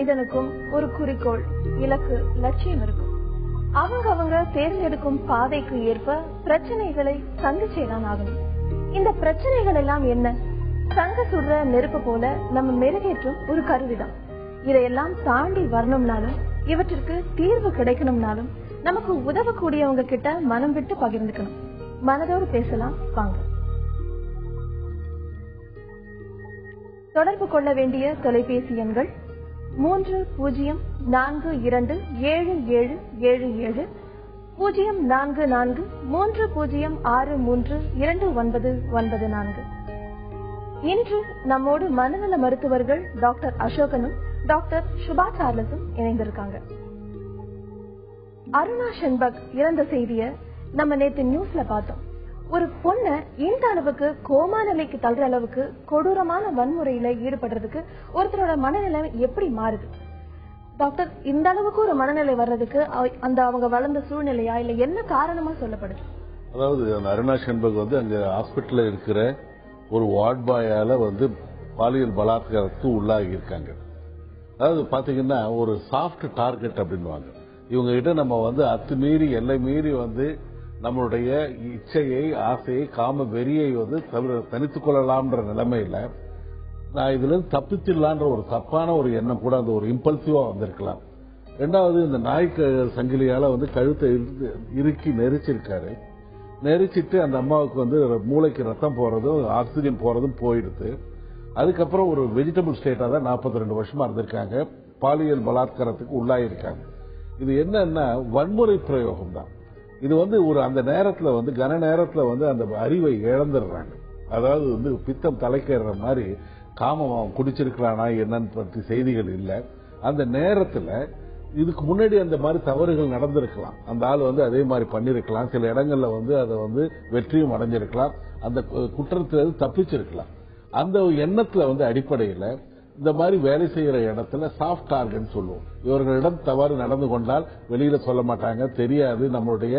மனிதனுக்கும் ஒரு குறிக்கோள், இலக்கு, லட்சியம் இருக்கும். அவங்க தேர்ந்தெடுக்கும் பாதைக்கு ஏற்ப பிரச்சனைகளை சந்திச்சேதான் ஆகணும். இந்த பிரச்சனைகள் எல்லாம் என்ன? சங்க சுடுற நெருப்பு போல நம்ம மெருகேற்றும் ஒரு கருவிதான். இதையெல்லாம் தாண்டி வரணும்னாலும், இவற்றிற்கு தீர்வு கிடைக்கணும்னாலும் நமக்கு உதவக்கூடியவங்க கிட்ட மனம் விட்டு பகிர்ந்துக்கணும். மனதோடு பேசலாம் வாங்க. தொடர்பு கொள்ள வேண்டிய தொலைபேசி எண்கள் 30427777 04430632994. இன்று நம்மோடு மனநல மருத்துவர்கள் டாக்டர் அசோகனும் டாக்டர் சுபா சார்லஸும் இணைந்திருக்காங்க. அருணா ஷென்பக் இறந்த செய்திய நம்ம நேத்து நியூஸ்ல பார்த்தோம். ஒரு பொண்ண இந்த அளவுக்கு கோமா நிலைக்கு தள்ளுற அளவுக்கு கொடூரமான வன்முறையில ஈடுபடுறதுக்கு ஒருத்தரோட மனநிலை எப்படி மாறுது டாக்டர்? இந்த அளவுக்கு ஒரு மனநிலை வர்றதுக்கு அந்த அவங்க வளர்ந்த சூழ்நிலையா இல்ல என்ன காரணமா சொல்லப்படுது? அதாவது அந்த அருணா ஷென்பக் அங்க ஹாஸ்பிட்டல்ல இருக்கிற ஒரு வார்ட் பாயால பாலியல் பலாத்காரத்துக்கு உள்ளாகி இருக்காங்க. அதாவது பாத்தீங்கன்னா ஒரு சாஃப்ட் டார்கெட் அப்படின்வாங்க. இவங்க கிட்ட நம்ம அத்துமீறி எல்லை மீறி நம்மளுடைய இச்சையை, ஆசையை, காம வெறியை தனித்துக் கொள்ளலாம்ன்ற நிலைமையில நான் இதுல இருந்து தப்பிச்சிடலான்ற ஒரு தப்பான ஒரு எண்ணம் கூட அந்த ஒரு இம்பல்சிவா வந்திருக்கலாம். ரெண்டாவது, இந்த நாய்க்கு சங்கிலியால கழுத்தை இறுக்கி நெரிச்சிருக்காரு. நெரிச்சிட்டு அந்த அம்மாவுக்கு மூளைக்கு ரத்தம் போறதும் ஆக்சிஜன் போறதும் போயிடுது. அதுக்கப்புறம் ஒரு வெஜிடபிள் ஸ்டேட்டா தான் 42 வருஷமா இருந்திருக்காங்க. பாலியல் பலாத்காரத்துக்கு உள்ளாயிருக்காங்க. இது என்னன்னா வன்முறை பிரயோகம் தான். இது ஒரு அந்த நேரத்துல கன நேரத்துல அந்த அறிவை இழந்துடுறாங்க. அதாவது பித்தம் தலைக்கேற மாதிரி காமம் அவன் குடிச்சிருக்கிறானா என்னன்னு பற்றி செய்திகள் இல்ல. அந்த நேரத்துல இதுக்கு முன்னாடி அந்த மாதிரி தவறுகள் நடந்திருக்கலாம். அந்த ஆள் அதே மாதிரி பண்ணிருக்கலாம். சில இடங்கள்ல அதை வெற்றியும் அடைஞ்சிருக்கலாம். அந்த குற்றத்திலிருந்து தப்பிச்சிருக்கலாம். அந்த எண்ணத்துல அடிப்படையில இந்த மாதிரி வேலை செய்யற இடத்துல சாஃப்ட் டார்கெட் சொல்லுவோம். இவர்களிடம் தவறு நடந்து கொண்டால் வெளியில சொல்ல மாட்டாங்க, தெரியாது, நம்மளுடைய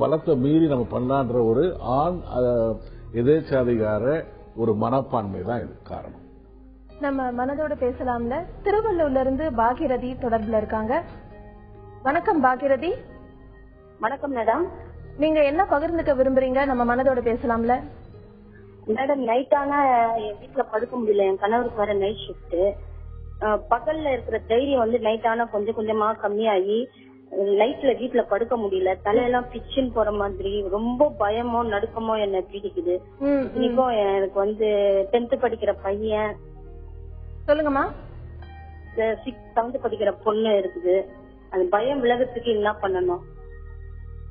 பலத்தை மீறி நம்ம பண்ணலான்ற ஒரு ஆண் எதேச்சாதிகார ஒரு மனப்பான்மை தான் இது காரணம். நம்ம மனதோட பேசலாம்ல. திருவள்ளூர்ல இருந்து பாகிரதி தொடர்புல இருக்காங்க. வணக்கம் பாகிரதி. வணக்கம் மேடம். நீங்க என்ன பகிர்ந்துக்க விரும்புறீங்க? நம்ம மனதோட பேசலாம்ல. மேடம், நைட்டானா என் வீட்டுல படுக்க முடியல. என் கணவருக்கு வர நைட் ஷிப்ட். பகல்ல இருக்கிற தைரியம் நைட்டானா கொஞ்சம் கொஞ்சமா கம்மியாகி நைட்ல வீட்டுல படுக்க முடியல. தலையெல்லாம் பிச்சுன்னு போற மாதிரி ரொம்ப பயமோ நடுக்கமோ என்ன பீடிக்குது. இன்னைக்கும் எனக்கு 10th படிக்கிற பையன், சொல்லுங்கம்மா, 6th 7th படிக்கிற பொண்ணு இருக்குது. அந்த பயம் விலகத்துக்கு என்ன பண்ணணும்?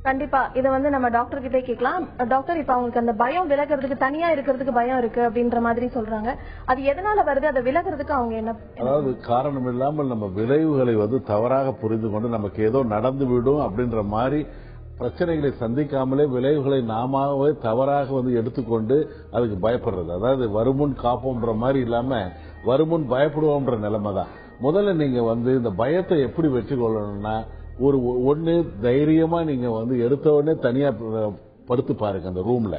கண்டிப்பா இத நம்ம டாக்டர் கிட்டே கேட்கலாம். டாக்டர், இப்ப அவங்களுக்கு அந்த பயம் விலகிறதுக்கு, தனியா இருக்கிறதுக்கு பயம் இருக்கு அப்படின்ற மாதிரி சொல்றாங்க. அது எதனால வருது? அதை விலகிறதுக்கு அவங்க என்ன? அதாவது காரணம் இல்லாமல் நம்ம விளைவுகளை தவறாக புரிந்து கொண்டு நமக்கு ஏதோ நடந்து விடும் அப்படின்ற மாதிரி பிரச்சனைகளை சந்திக்காமலே விளைவுகளை நாமவே தவறாக எடுத்துக்கொண்டு அதுக்கு பயப்படுறது. அதாவது வருமுன் காப்போம்ன்ற மாதிரி இல்லாம வருமுன் பயப்படுவோம்ன்ற நிலைமை தான். முதல்ல நீங்க இந்த பயத்தை எப்படி வெற்றி கொள்ளணும்னா, ஒண்ணு தைரியமா நீங்க எடுத்த உடனே தனியா படுத்து பாருங்க. அந்த ரூம்ல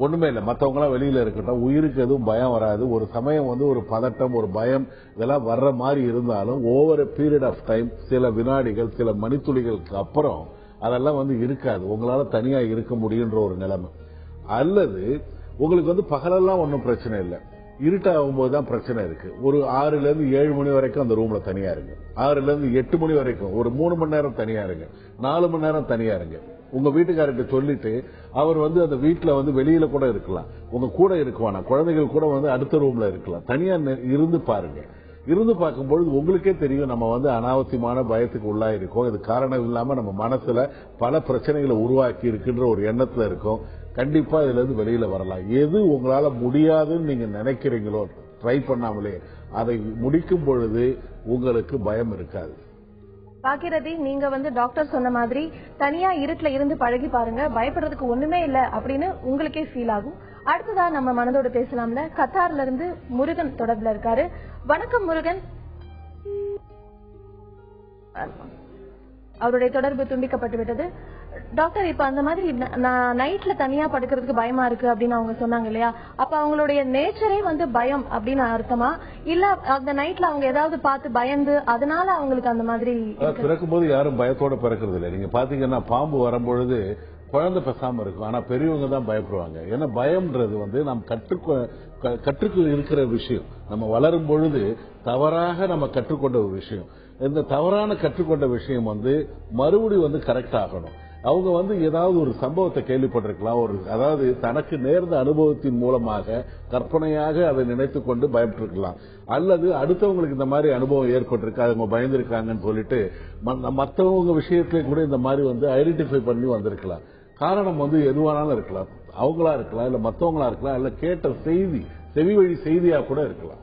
ஒண்ணுமே இல்ல, மத்தவங்க எல்லாம் வெளியில இருக்கட்டும், உயிருக்கு எதுவும் பயம் வராது. ஒரு சமயம் ஒரு பதட்டம், ஒரு பயம் இதெல்லாம் வர்ற மாதிரி இருந்தாலும் ஓவர் பீரியட் ஆஃப் டைம், சில வினாடிகள், சில மணித்துளிகளுக்கு அப்புறம் அதெல்லாம் இருக்காது. உங்களால தனியா இருக்க முடியுன்ற ஒரு நிலைமை. அல்லது உங்களுக்கு பகலெல்லாம் ஒன்னும் பிரச்சனை இல்லை, இருட்டாகும் போதுதான் பிரச்சனை இருக்கு. ஒரு 6 to 7 மணி வரைக்கும் அந்த ரூம்ல தனியா இருங்க. 6 to 8 மணி வரைக்கும் ஒரு 3 மணி நேரம் தனியா இருங்க, 4 மணி நேரம் தனியா இருங்க. உங்க வீட்டுக்காரர்கிட்ட சொல்லிட்டு அவர் அந்த வீட்டுல வெளியில கூட இருக்கலாம், உங்க கூட இருக்குவானா, குழந்தைகள் கூட அடுத்த ரூம்ல இருக்கலாம். தனியா இருந்து பாருங்க. இருந்து பார்க்கும்போது உங்களுக்கே தெரியும் நம்ம அனாவசியமான பயத்துக்கு உள்ளாயிருக்கோம். இது காரணம் இல்லாம நம்ம மனசுல பல பிரச்சனைகளை உருவாக்கி இருக்குன்ற ஒரு எண்ணத்துல இருக்கும். கண்டிப்பா இதுல இருந்து வெளியில வரலாம். எது உங்களால முடியாதுன்னு நீங்க நினைக்கிறீங்களோ, ட்ரை பண்ணாமலே அதை முடிக்கும் பொழுது உங்களுக்கு பயம் இருக்காது. பாக்கிரதி, நீங்க டாக்டர் சொன்ன மாதிரி தனியா இருட்டுல இருந்து பழகி பாருங்க. பயப்படுறதுக்கு ஒண்ணுமே இல்ல அப்படின்னு உங்களுக்கே ஃபீல் ஆகும். அடுத்ததா நம்ம மனதோட பேசலாம்ல. கத்தார்ல இருந்து முருகன் தொடர்புல இருக்காரு. வணக்கம் முருகன். அவருடைய தொடர்பு துண்டிக்கப்பட்டு விட்டது. டாக்டர், இப்ப அந்த மாதிரி நான் நைட்ல தனியா படுக்கிறதுக்கு பயமா இருக்கு அப்படின்னு அவங்க சொன்னாங்க இல்லையா? அப்ப அவங்களுடைய நேச்சரே வந்து பயம் அப்படின்னு அர்த்தமா, இல்ல அந்த நைட்ல அவங்க ஏதாவது பார்த்து பயந்து அதனால அவங்களுக்கு அந்த மாதிரி? பிறக்கும் போது யாரும் பயத்தோட பிறக்கிறது இல்லை. நீங்க பாத்தீங்கன்னா பாம்பு வரும்பொழுது குழந்தை பேசாம இருக்கும், ஆனா பெரியவங்க தான் பயப்படுவாங்க. ஏன்னா பயம்ன்றது வந்து நாம் கற்றுக்கு இருக்கிற விஷயம். நம்ம வளரும் பொழுது தவறாக நம்ம கற்றுக்கொண்ட ஒரு விஷயம். இந்த தவறான கற்றுக்கொண்ட விஷயம் வந்து மறுபடியும் வந்து கரெக்ட் ஆகணும். அவங்க வந்து ஏதாவது ஒரு சம்பவத்தை கேள்விப்பட்டிருக்கலாம், அதாவது தனக்கு நேர்ந்த அனுபவத்தின் மூலமாக கற்பனையாக அதை நினைத்துக் கொண்டு பயப்பட்டிருக்கலாம், அல்லது அடுத்தவங்களுக்கு இந்த மாதிரி அனுபவம் ஏற்பட்டிருக்கு, அவங்க பயந்துருக்காங்கன்னு சொல்லிட்டு மற்றவங்க விஷயத்திலே கூட இந்த மாதிரி வந்து ஐடென்டிஃபை பண்ணி வந்திருக்கலாம். காரணம் வந்து எதுவானாலும் இருக்கலாம், அவங்களா இருக்கலாம், இல்ல மற்றவங்களா இருக்கலாம், இல்ல கேட்ட செய்தி செவி வழி செய்தியா கூட இருக்கலாம்.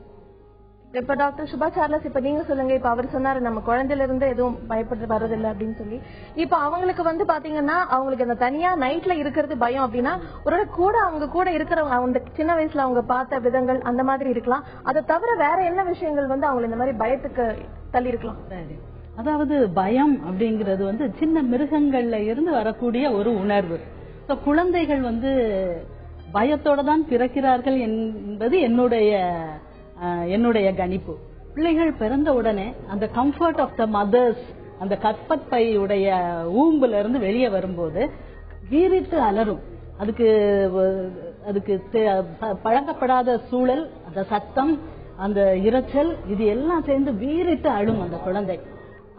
இப்ப டாக்டர் சுபா சார்லஸ், இப்ப நீங்க சொல்லுங்க. இப்ப அவர் சொன்னாரு நம்ம குழந்தையில இருந்து எதுவும் பயப்பட்டு வர்றதில்லை அப்படின்னு சொல்லி. இப்ப அவங்களுக்கு வந்து பாத்தீங்கன்னா அவங்களுக்கு அந்த தனியா நைட்ல இருக்கிறது பயம் அப்படின்னா, ஒரு கூட அவங்க கூட இருக்கிறவங்க அவங்க சின்ன வயசுல அவங்க பார்த்த விதங்கள் அந்த மாதிரி இருக்கலாம். அதை தவிர வேற என்ன விஷயங்கள் வந்து அவங்க இந்த மாதிரி பயத்துக்கு தள்ளி இருக்கலாம்? அதாவது பயம் அப்படிங்கிறது வந்து சின்ன மிருகங்கள்ல இருந்து வரக்கூடிய ஒரு உணர்வு. குழந்தைகள் வந்து பயத்தோட தான் பிறக்கிறார்கள் என்பது என்னுடைய கணிப்பு. பிள்ளைகள் பிறந்த உடனே அந்த கம்ஃபர்ட் ஆஃப் த மதர்ஸ், அந்த கற்பப்பையுடைய ஊம்புல இருந்து வெளியே வரும்போது வீறிட்டு அலரும். அதுக்கு பழக்கப்படாத சூழல், அந்த சத்தம், அந்த இரைச்சல், இது எல்லாம் சேர்ந்து வீறிட்டு அழும் அந்த குழந்தை.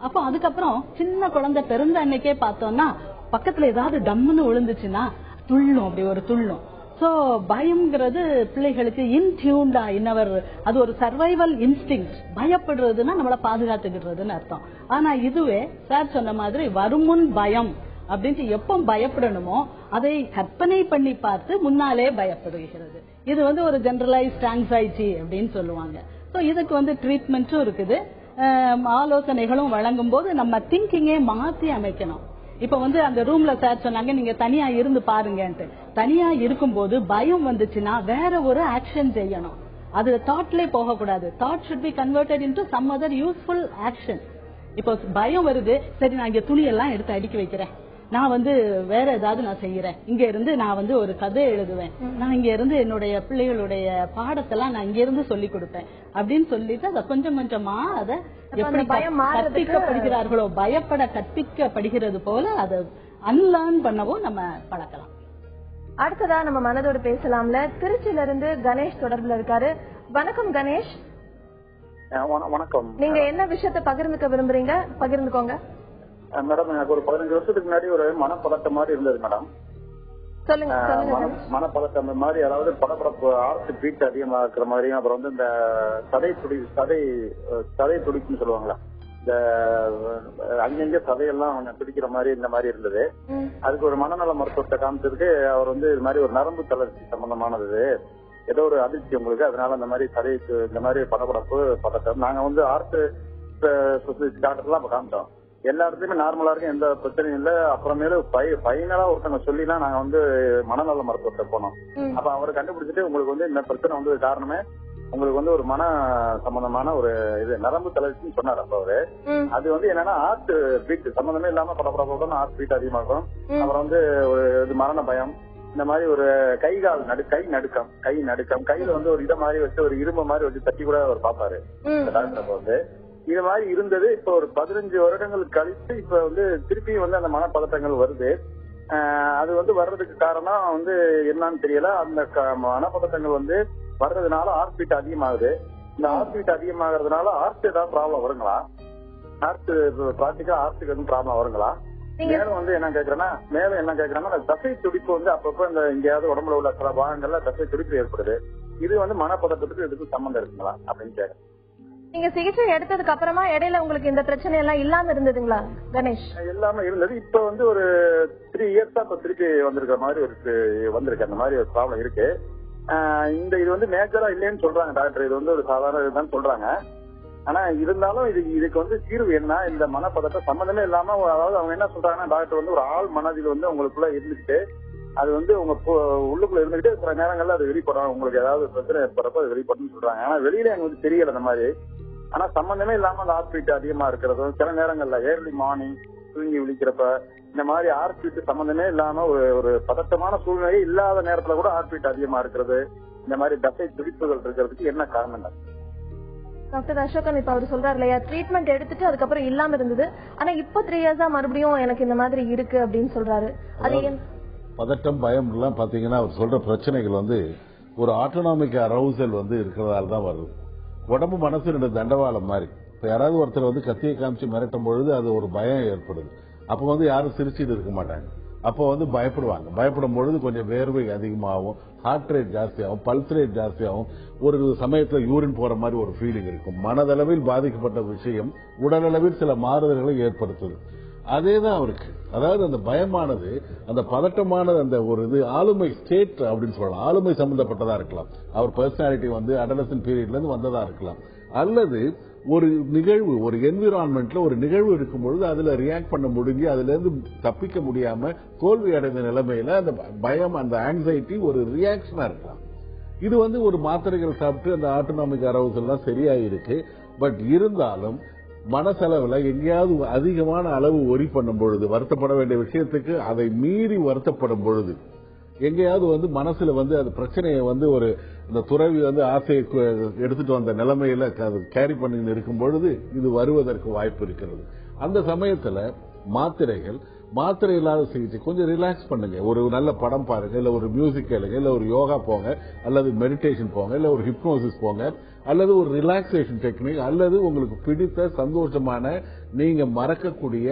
அப்போ அதுக்கப்புறம் சின்ன குழந்தை பிறந்த அன்னைக்கே பார்த்தோம்னா பக்கத்துல ஏதாவது டம்முன்னு விழுந்துச்சுன்னா துள்ளும், அப்படி ஒரு துள்ளும். சோ பயம்ங்கிறது பிள்ளைகளுக்கு இன்டியூன்டா அது ஒரு சர்வைவல் இன்ஸ்டிங். பயப்படுறதுன்னா நம்மள பாதுகாத்துக்கிறதுன்னு அர்த்தம். ஆனா இதுவே சார் சொன்ன மாதிரி வருமுன் பயம் அப்படின்ட்டு எப்போ பயப்படணுமோ அதை கற்பனை பண்ணி பார்த்து முன்னாலே பயப்படுகிறது. இது வந்து ஒரு ஜெனரலைஸ்ட் ஆங்ஸைட்டி அப்படின்னு சொல்லுவாங்க. சோ இதுக்கு வந்து ட்ரீட்மெண்ட்டும் இருக்குது, ஆலோசனைகளும் வழங்கும் போது நம்ம திங்கிங்கே மாத்தி அமைக்கணும். இப்ப வந்து அந்த ரூம்ல சார் சொன்னாங்க நீங்க தனியா இருந்து பாருங்கன்ட்டு. தனியா இருக்கும் போது பயம் வந்துச்சுன்னா வேற ஒரு ஆக்ஷன் செய்யணும். அது தாட்லயே போக கூடாது. That should be converted into some other useful action. இப்போ பயம் வருது, சரி நான் இங்க துணியெல்லாம் எடுத்து அடுக்கி வைக்கிறேன், நான் வந்து வேற ஏதாவது நான் செய்யறேன், இங்க இருந்து நான் வந்து ஒரு கதை எழுதுவேன், நான் இங்க இருந்து என்னுடைய பிள்ளைகளுடைய பாடத்தெல்லாம் நான் இங்க இருந்து சொல்லி கொடுப்பேன் அப்படின்னு சொல்லிட்டு அதை கொஞ்சம் கொஞ்சமா அதை எப்படி கற்பிக்கப்படுகிறார்களோ பயப்பட கற்பிக்கப்படுகிறது போல அதை அன்லேர்ன் பண்ணவும் நம்ம பழக்கலாம். அடுத்ததா நம்ம மனதோடு பேசலாம்ல திருச்சியில இருந்து கணேஷ் தொடர்புல இருக்காரு. வணக்கம் கணேஷ். வணக்கம். நீங்க என்ன விஷயத்த பகிர்ந்துக்க விரும்புறீங்க? பகிர்ந்துக்கோங்க மேடம். எனக்கு ஒரு 15 வருஷத்துக்கு முன்னாடி ஒரு மனப்பதட்டம் மாதிரி இருந்தது மேடம். சொல்லுங்க. மனப்பதட்டம் மாதிரி, அதாவது படப்படப்பு, ஆர்ட் பீட் அதிகமா இருக்கிற மாதிரியும், அப்புறம் வந்து இந்த சதை துடிப்புன்னு சொல்லுவாங்களா, இந்த அங்கங்க சதையெல்லாம் கொஞ்சம் துடிக்கிற மாதிரி இந்த மாதிரி இருந்தது. அதுக்கு ஒரு மனநல மருத்துவத்தை காமிச்சதுக்கு அவர் வந்து இது மாதிரி ஒரு நரம்பு தளர்ச்சி சம்பந்தமானது, ஏதோ ஒரு அதிர்ச்சி உங்களுக்கு, அதனால இந்த மாதிரி சதைக்கு இந்த மாதிரி படப்படப்பு பதட்டம். நாங்க வந்து ஆர்ட் டாக்டர்லாம் காமிச்சோம், எல்லா இடத்துலயுமே நார்மலா இருக்கும், எந்த பிரச்சனையும் இல்ல. அப்புறமேல பைனலா ஒருத்தவங்க சொல்லிலாம் நாங்க வந்து மனநல மருத்துவத்தை போனோம். அப்ப அவரை கண்டுபிடிச்சிட்டு உங்களுக்கு வந்து இந்த பிரச்சனை வந்தது காரணமே உங்களுக்கு வந்து ஒரு மன சம்பந்தமான ஒரு இது நரம்பு தளர்ச்சின்னு சொன்னார். அப்ப அவரு அது வந்து என்னன்னா ஆர்ட் பீட் சம்பந்தமே இல்லாம படப்படப்படும் ஆர்ட் பீட் அதிகமாகும். அப்புறம் வந்து ஒரு இது மரண பயம், இந்த மாதிரி ஒரு கை நடுக்கம், கையில வந்து ஒரு இதை மாதிரி வச்சு ஒரு இரும்பு மாதிரி வச்சு தட்டி கூட அவர் பாப்பாரு டாக்டர். வந்து இது மாதிரி இருந்தது. இப்ப ஒரு 15 வருடங்கள் கழித்து இப்ப வந்து திருப்பியும் வந்து அந்த மனப்பதட்டங்கள் வருது. அது வந்து வர்றதுக்கு காரணம் வந்து என்னன்னு தெரியல. அந்த மனப்பதட்டங்கள் வந்து வர்றதுனால ஹார்ட் பீட் அதிகமாகுது. இந்த ஹார்ட் பீட் அதிகமாகிறதுனால ஹார்ட் ஏதாவது ப்ராப்ளம் வருங்களா? ஹார்ட்டுக்கு எதுவும் ப்ராப்ளம் வருங்களா? மேலும் வந்து என்ன கேக்குறாங்கன்னா தசை துடிப்பு வந்து அப்பப்ப இந்த எங்கேயாவது உடம்புல உள்ள சில பாகங்கள்ல தசை துடிப்பு ஏற்படுது. இது வந்து மனப்பதட்டத்துக்கு இதுக்கு சம்பந்தம் இருக்குங்களா அப்படின்னு கேக்குறேன். நீங்க சிகிச்சை எடுத்ததுக்கு அப்புறமா இடையில உங்களுக்கு இந்த பிரச்சனை எல்லாம் இல்லாம இருந்ததுங்களா கணேஷ்? எல்லாமே இருந்தது. இப்ப வந்து ஒரு 3 இயர்ஸா இப்ப திருப்பி வந்திருக்கிற மாதிரி வந்திருக்கு. அந்த மாதிரி ஒரு ப்ராப்ளம் இருக்கு. இது வந்து மேஜரா இல்லைன்னு சொல்றாங்க டாக்டர். இது வந்து ஒரு சாதாரண இதுதான் சொல்றாங்க. ஆனா இருந்தாலும் இதுக்கு வந்து தீர்வு என்ன? இந்த மனப்பதட்டம் சம்பந்தமே இல்லாம, அதாவது அவங்க என்ன சொல்றாங்கன்னா டாக்டர் வந்து ஒரு ஆள் மனதில் வந்து உங்களுக்குள்ள இருந்துட்டு அது வந்து உங்க உள்ளுக்குள்ள இருந்துகிட்டு சில நேரங்கள்ல அது வெளிப்படும், உங்களுக்கு ஏதாவது பிரச்சனை ஏற்படுறப்ப அது வெளிப்படும் சொல்றாங்க. ஆனா வெளியில எனக்கு வந்து தெரியல அந்த மாதிரி. ஆனா சம்பந்தமே இல்லாம அந்த ஹார்ட் பீட் அதிகமா இருக்கிறதும், சில நேரங்கள்ல ஏர்லி மார்னிங் தூங்கி விழிக்கிறப்ப இந்த மாதிரி ஹார்ட் பீட் சம்பந்தமே இல்லாம ஒரு பதட்டமான சூழ்நிலை இல்லாத நேரத்துல கூட ஹார்ட் பீட் அதிகமா இருக்கிறது, இந்த மாதிரி தசை துடிப்புகள் இருக்கிறதுக்கு என்ன காரணம்? டாக்டர் அசோகன் இப்ப அவர் சொல்றாரு இல்லையா, ட்ரீட்மெண்ட் எடுத்துட்டு அதுக்கப்புறம் இல்லாம இருந்தது, ஆனா இப்ப 3 இயர்ஸா மறுபடியும் எனக்கு இந்த மாதிரி இருக்கு அப்படின்னு சொல்றாரு. அது பதட்டம் பயம் எல்லாம் பாத்தீங்கன்னா அவர் சொல்ற பிரச்சனைகள் வந்து ஒரு ஆட்டோனாமிக் அரவுசல் வந்து இருக்கிறதால தான் வருது. உடம்பு மனசு 2 தண்டவாளம் மாதிரி. இப்ப யாராவது ஒருத்தர் வந்து கத்தியை காமிச்சு மிரட்டும் பொழுது அது ஒரு பயம் ஏற்படுது. அப்ப வந்து யாரும் சிரிச்சுட்டு இருக்க மாட்டாங்க, அப்ப வந்து பயப்படுவாங்க. பயப்படும் பொழுது கொஞ்சம் வேர்வை அதிகமாகும், ஹார்ட் ரேட் ஜாஸ்தியாகும், பல்ஸ் ரேட் ஜாஸ்தியாகும், ஒரு சமயத்துல யூரின் போற மாதிரி ஒரு ஃபீலிங் இருக்கும். மனதளவில் பாதிக்கப்பட்ட விஷயம் உடலளவில் சில மாறுதல்களை ஏற்படுத்துது. அதேதான் அவருக்கு. அதாவது அந்த பயமானது, அந்த பதட்டமானது, அந்த ஒரு இது ஆளுமை ஸ்டேட் அப்படின்னு சொல்லலாம், ஆளுமை சம்பந்தப்பட்டதா இருக்கலாம். அவர் பர்சனாலிட்டி வந்து அடலசன்ட் பீரியட்ல இருந்து வந்ததா இருக்கலாம், அல்லது ஒரு நிகழ்வு, ஒரு என்விரான்மெண்ட்ல ஒரு நிகழ்வு இருக்கும்பொழுது அதுல ரியாக்ட் பண்ண முடிஞ்சு அதுல இருந்து தப்பிக்க முடியாம தோல்வி அடைந்த நிலைமையில அந்த பயம், அந்த ஆங்ஸைட்டி ஒரு ரியாக்ஷனா இருக்கலாம். இது வந்து ஒரு மாத்திரைகள் சாப்பிட்டு அந்த ஆட்டோனாமிக் அரவுசல் எல்லாம் சரியாயிருக்கு. பட் இருந்தாலும் மனசளவுல எங்கேயாவது அதிகமான அளவு ஒரி பண்ணும் பொழுது, வருத்தப்பட வேண்டிய விஷயத்துக்கு அதை மீறி வருத்தப்படும் பொழுது, எங்கேயாவது வந்து மனசுல வந்து அது பிரச்சனையை வந்து ஒரு இந்த துறவி வந்து ஆசையை எடுத்துட்டு வந்த நிலைமையில அது கேரி பண்ணி இருக்கும் பொழுது இது வருவதற்கு வாய்ப்பு இருக்கிறது. அந்த சமயத்துல மாத்திரை இல்லாத சிகிச்சை, கொஞ்சம் ரிலாக்ஸ் பண்ணுங்க. ஒரு நல்ல படம் பாருங்க, இல்ல ஒரு மியூசிக் கேளுங்க, இல்ல ஒரு யோகா போங்க, அல்லது மெடிடேஷன் போங்க, இல்ல ஒரு ஹிப்னோசிஸ் போங்க, அல்லது ஒரு ரிலாக்ஸேஷன் டெக்னிக், அல்லது உங்களுக்கு பிடித்த சந்தோஷமான நீங்க மறக்கக்கூடிய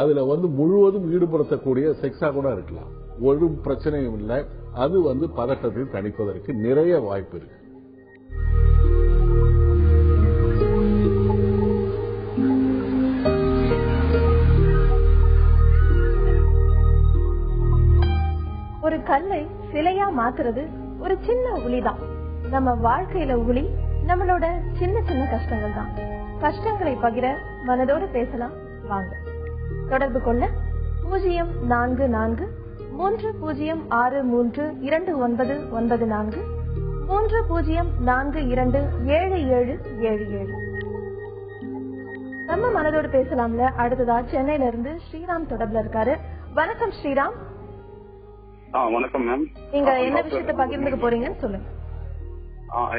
அதுல வந்து முழுவதும் ஈடுபடுத்தக்கூடிய செக்ஸா கூட இருக்கலாம். ஒரு பிரச்சனையும் இல்லை. அது வந்து பதட்டத்தை தணிப்பதற்கு நிறைய வாய்ப்பு இருக்கு. ஒரு கல்லை சிலையா மாத்துறது ஒரு சின்ன உளிதான். நம்ம வாழ்க்கையில உளி நம்மளோட சின்ன சின்ன கஷ்டங்கள் தான். கஷ்டங்களை பகிர மனதோடு பேசலாம் வாங்க. தொடர்பு கொள்ள 044 30632994 30427777. நம்ம மனதோடு பேசலாம்ல அடுத்ததா சென்னையில இருந்து ஸ்ரீராம் தொடர்புல இருக்காரு. வணக்கம் ஸ்ரீராம். வணக்கம் மேம். நீங்க என்ன விஷயத்தை பகிர்ந்துக்க போறீங்கன்னு சொல்லுங்க.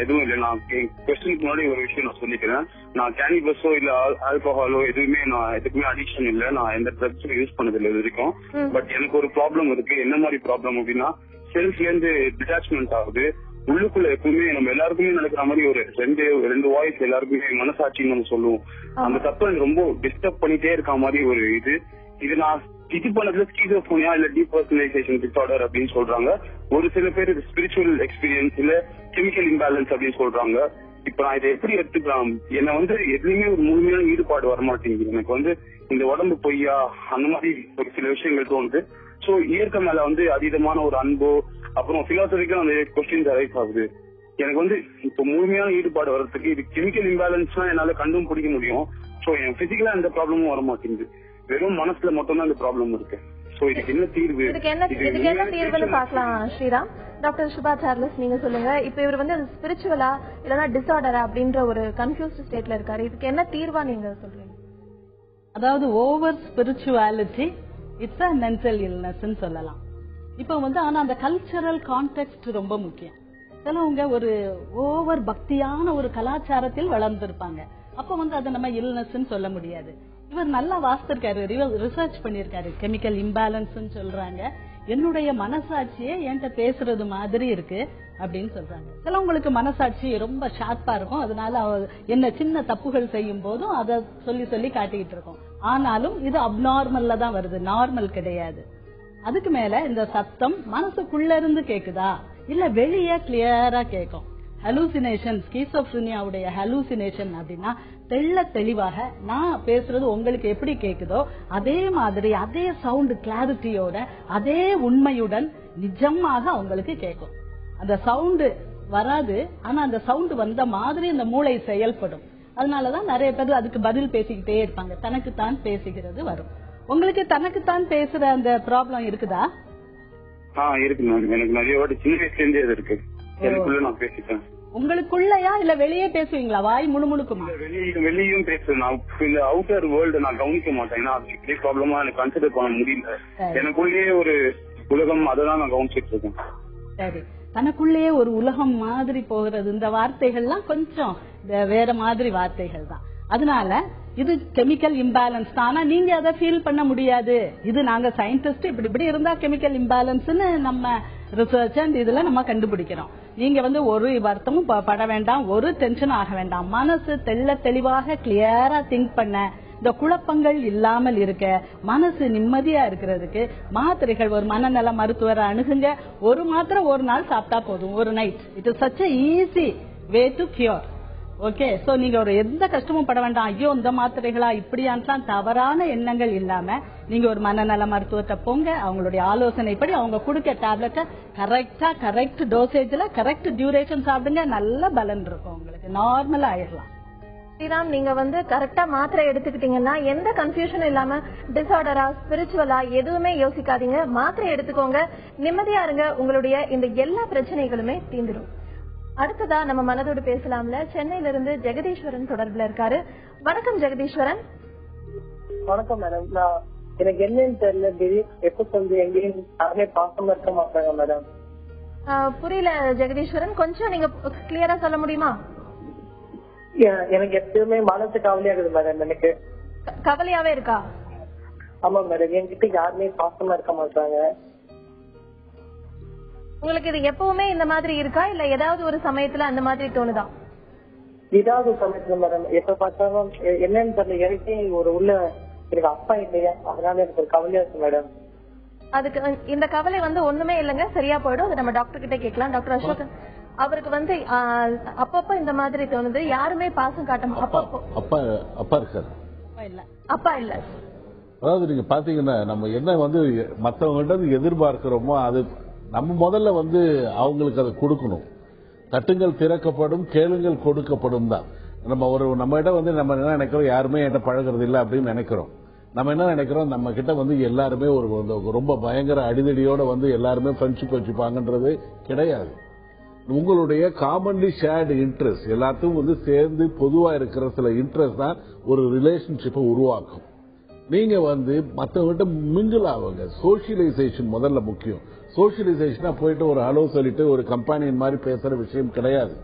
எதுவும் இல்ல, நான் கொஸ்டினுக்கு முன்னாடி ஒரு விஷயம் நான் சொல்லிக்கிறேன். நான் கேனிபஸோ இல்ல ஆல்கஹாலோ எதுவுமே நான் எதுக்குமே அடிக்ஷன் இல்ல. நான் எந்த ட்ரக்ஸும் யூஸ் பண்ணது இல்லை இது வரைக்கும். பட் எனக்கு ஒரு ப்ராப்ளம் இருக்கு. என்ன மாதிரி ப்ராப்ளம் அப்படின்னா, செல்ஃப்ல இருந்து டிட்டாச்மெண்ட் ஆகுது. உள்ளுக்குள்ள எப்பவுமே நம்ம எல்லாருக்குமே நடக்கிற மாதிரி ஒரு ரெண்டு வாய்ஸ் எல்லாருக்குமே மனசாட்சின்னு நம்ம சொல்லுவோம். அந்த தப்பு எனக்கு ரொம்ப டிஸ்டர்ப் பண்ணிட்டே இருக்க மாதிரி ஒரு இது நான் இது பண்ணதுல ஸ்கீசோஃபோனியா இல்ல டீபர்சனலைசேஷன் டிஸார்டர் அப்படின்னு சொல்றாங்க. ஒரு சில பேர் இது ஸ்பிரிச்சுவல் எக்ஸ்பீரியன்ஸ் இல்ல கெமிக்கல் இம்பேலன்ஸ் அப்படின்னு சொல்றாங்க. இப்ப நான் இதை எப்படி எடுத்துக்கலாம்? என்ன வந்து எதுலயுமே ஒரு முழுமையான ஈடுபாடு வரமாட்டேங்குது. எனக்கு வந்து இந்த உடம்பு பொய்யா அந்த மாதிரி ஒரு சில விஷயங்கள் தோணுது. சோ இயற்கை மேல வந்து அதீதமான ஒரு அன்போ, அப்புறம் பிலாசபிக்கா அந்த கொஸ்டின்ஸ் அரைஸ் ஆகுது. எனக்கு வந்து இப்ப முழுமையான ஈடுபாடு வர்றதுக்கு இது கெமிக்கல் இம்பேலன்ஸ்னா என்னால கண்டும் பிடிக்க முடியும். சோ என் பிசிக்கலா எந்த ப்ராப்ளமும் வர மாட்டேங்குது. வெறும் மனசுல மட்டும் தான் இந்த ப்ராப்ளம் இருக்கு. சோ இதுக்கு என்ன தீர்வு? இதுக்கு என்ன தீர்வுன்னு பாக்கலாம் ஸ்ரீராம். டாக்டர் சுபா சார்லஸ் நீங்க சொல்லுங்க. இப்ப இவர் வந்து ஸ்பிரிச்சுவலா இல்லனா டிஸார்டரா அப்படின்ற ஒரு கன்ஃபியூஸ்ட் ஸ்டேட்ல இருக்காரு. இதுக்கு என்ன தீர்வா நீங்க சொல்றீங்க? அதாவது over spirituality it's a mental illness ன்னு சொல்லலாம். இப்ப வந்து ஆனா அந்த கல்ச்சரல் கான்டெக்ஸ்ட் ரொம்ப முக்கியம். சிலவங்க ஒரு ஓவர் பக்தியான ஒரு கலாச்சாரத்தில் வளர்ந்திருப்பாங்க. அப்ப வந்து அதை நம்ம இல்னஸ் சொல்ல முடியாது. இவர் நல்லா வாசித்திருக்காரு, ரிசர்ச் பண்ணிருக்காரு. கெமிக்கல் இம்பேலன்ஸ் சொல்றாங்க. என்னுடைய மனசாட்சியே என்கிட்ட பேசுறது மாதிரி இருக்கு அப்படின்னு சொல்றாங்க. சிலவங்களுக்கு மனசாட்சி ரொம்ப ஷார்ப்பா இருக்கும். அதனால என்ன சின்ன தப்புகள் செய்யும் போதும் அதை சொல்லி சொல்லி காட்டிக்கிட்டு இருக்கோம். ஆனாலும் இது அப்நார்மல்ல தான் வருது, நார்மல் கிடையாது. அதுக்கு மேல இந்த சத்தம் மனசுக்குள்ள இருந்து கேக்குதா இல்ல வெளியே கிளியரா கேட்கும். ஹலூசினேஷன், ஸ்கிசோஃப்ரினியாவுடைய ஹலூசினேஷன் அப்படின்னா தெள்ள தெளிவாக நான் பேசுறது உங்களுக்கு எப்படி கேக்குதோ அதே மாதிரி அதே சவுண்ட் கிளாரிட்டியோட அதே உண்மையுடன் நிஜமாக அவங்களுக்கு கேட்கும். அந்த சவுண்ட் வராது, ஆனா அந்த சவுண்ட் வந்த மாதிரி அந்த மூளை செயல்படும். அதனாலதான் நிறைய பேர் அதுக்கு பதில் பேசிக்கிட்டே இருப்பாங்க. தனக்குத்தான் பேசுகிறது வரும். உங்களுக்கு தனக்குத்தான் பேசுற அந்த ப்ராப்ளம் இருக்குதா? இருக்கு மேம். எனக்கு நிறைய வாட்டி சின்ன வயசுல இருந்தே அது இருக்கு. எனக்குள்ள நான் பேசிட்டேன். உங்களுக்குள்ளயா இல்ல வெளியே பேசுவீங்களா? வாய் முணுமுணுக்குமா? வெளியும் பேசுவேன். நான் இந்த அவுட்டர் வேர்ல்டு நான் கவனிக்க மாட்டேன். ஏன்னா அது பெரிய ப்ராப்ளமா எனக்கு கன்சிடர் பண்ண முடியல. எனக்குள்ளேயே ஒரு உலகம், அதெல்லாம் நான் கவனிச்சிட்டு இருக்கேன். சரி, தனக்குள்ளேயே ஒரு உலகம் மாதிரி போகிறது. இந்த வார்த்தைகள்லாம் கொஞ்சம் வேற மாதிரி வார்த்தைகள் தான். அதனால இது கெமிக்கல் இம்பேலன்ஸ் தான். ஆனா நீங்க அதை ஃபீல் பண்ண முடியாது. இது நாங்க சயின்டிஸ்ட் இப்படி இருந்தா கெமிக்கல் இம்பேலன்ஸ்னு நம்ம ரிசர்ச் அண்ட் இதுல நம்ம கண்டுபிடிக்கிறோம். நீங்க ஒரு வருத்தமும் பட வேண்டாம், ஒரு டென்ஷன் ஆக வேண்டாம். மனசு தெளிவாக கிளியரா திங்க் பண்ண, இந்த குழப்பங்கள் இல்லாமல் இருக்க, மனசு நிம்மதியா இருக்கிறதுக்கு மாத்திரைகள், ஒரு மனநல மருத்துவரை அணுகுங்க. ஒரு மாத்திரை ஒரு நாள் சாப்பிட்டா போதும், ஒரு night. It is such easy way to cure. Okay, so நீங்க எந்த கஷ்டமும் பட வேண்டாம். ஐயோ இந்த மாத்திரைகளா இப்படியான்லாம் தவறான எண்ணங்கள் இல்லாம நீங்க ஒரு மனநல மருத்துவத்தை போங்க. அவங்களுடைய ஆலோசனைப்படி அவங்க கொடுக்க டேப்லெட்டை கரெக்டா கரெக்ட் டோசேஜ்ல கரெக்ட் டியூரேஷன் சாப்பிடுங்க. நல்ல பலன் இருக்கும், உங்களுக்கு நார்மலா ஆயிடலாம். ஸ்ரீராம், நீங்க கரெக்டா மாத்திரை எடுத்துக்கிட்டீங்கன்னா எந்த கன்ஃபியூஷன் இல்லாம டிசார்டரா ஸ்பிரிச்சுவலா எதுவுமே யோசிக்காதீங்க. மாத்திரை எடுத்துக்கோங்க, நிம்மதியா இருங்க. உங்களுடைய இந்த எல்லா பிரச்சனைகளுமே தீந்துடும். அடுத்ததா நம்ம மனதோடு பேசலாம்ல, சென்னையில இருந்து ஜெகதீஸ்வரன் தொடர்புல இருக்காரு. வணக்கம் ஜெகதீஸ்வரன். வணக்கம் மேடம். எனக்கு என்னன்னு தெரியல, எப்ப எங்கேயும் யாருமே பாசமா இருக்க மாட்டாங்க மேடம். புரியல ஜெகதீஸ்வரன், கொஞ்சம் நீங்க கிளியரா சொல்ல முடியுமா? எனக்கு எப்பயுமே மனசு கவலையா இருக்குது மேடம். எனக்கு கவலையாவே இருக்கா? ஆமா மேடம், என்கிட்ட யாருமே பாசமா இருக்க மாட்டாங்க. உங்களுக்கு இது எப்பவுமே இந்த மாதிரி இருக்கா, இல்ல ஏதாவது ஒரு சமயத்துல அந்த மாதிரி தோணுதா? ஏதாவது சமயத்துல மேடம், எப்ப பார்த்தாலும் என்னன்னு தெரியல, எனக்கே எனக்கு அப்பா இல்லையா, அதனால எனக்கு ஒரு கவலையா இருக்கு மேடம். அதுக்கு இந்த கவலை ஒண்ணுமே இல்லைங்க, சரியா போயிடும். அது நம்ம டாக்டர் கிட்ட கேட்கலாம். டாக்டர் அசோக், அவருக்கு அப்பப்ப இந்த மாதிரி தோணுது, யாருமே பாசம் காட்டும். அப்பா இருக்காரு, அப்பா இல்ல. அதாவது நீங்க பாத்தீங்கன்னா நம்ம என்ன மத்தவங்கள்ட்ட எதிர்பார்க்கிறோமோ அது நம்ம முதல்ல அவங்களுக்கு அதை கொடுக்கணும். தட்டுங்கள் திறக்கப்படும், கேளுங்கள் கொடுக்கப்படும் தான். நம்ம இடம் நம்ம என்ன நினைக்கிறோம், யாருமே என்கிட்ட பழகிறது இல்லை அப்படின்னு நினைக்கிறோம். நம்ம என்ன நினைக்கிறோம், நம்ம கிட்ட எல்லாருமே ரொம்ப பயங்கர அடிதடியோட எல்லாருமே ஃப்ரெண்ட்ஷிப் வச்சுப்பாங்கன்றது கிடையாது. உங்களுடைய காமன்லி ஷேர்டு இன்ட்ரெஸ்ட் எல்லாத்தையும் சேர்ந்து பொதுவா இருக்கிற சில இன்ட்ரெஸ்ட் தான் ஒரு ரிலேஷன்ஷிப்பை உருவாக்கும். நீங்க மற்றவங்ககிட்ட மிங்கிள் ஆகுங்க. சோசியலைசேஷன் முதல்ல முக்கியம். சோசியலைசேஷனா போயிட்டு ஒரு ஹலோ சொல்லிட்டு ஒரு கம்பெனியன் மாதிரி பேசுற விஷயம் கிடையாது.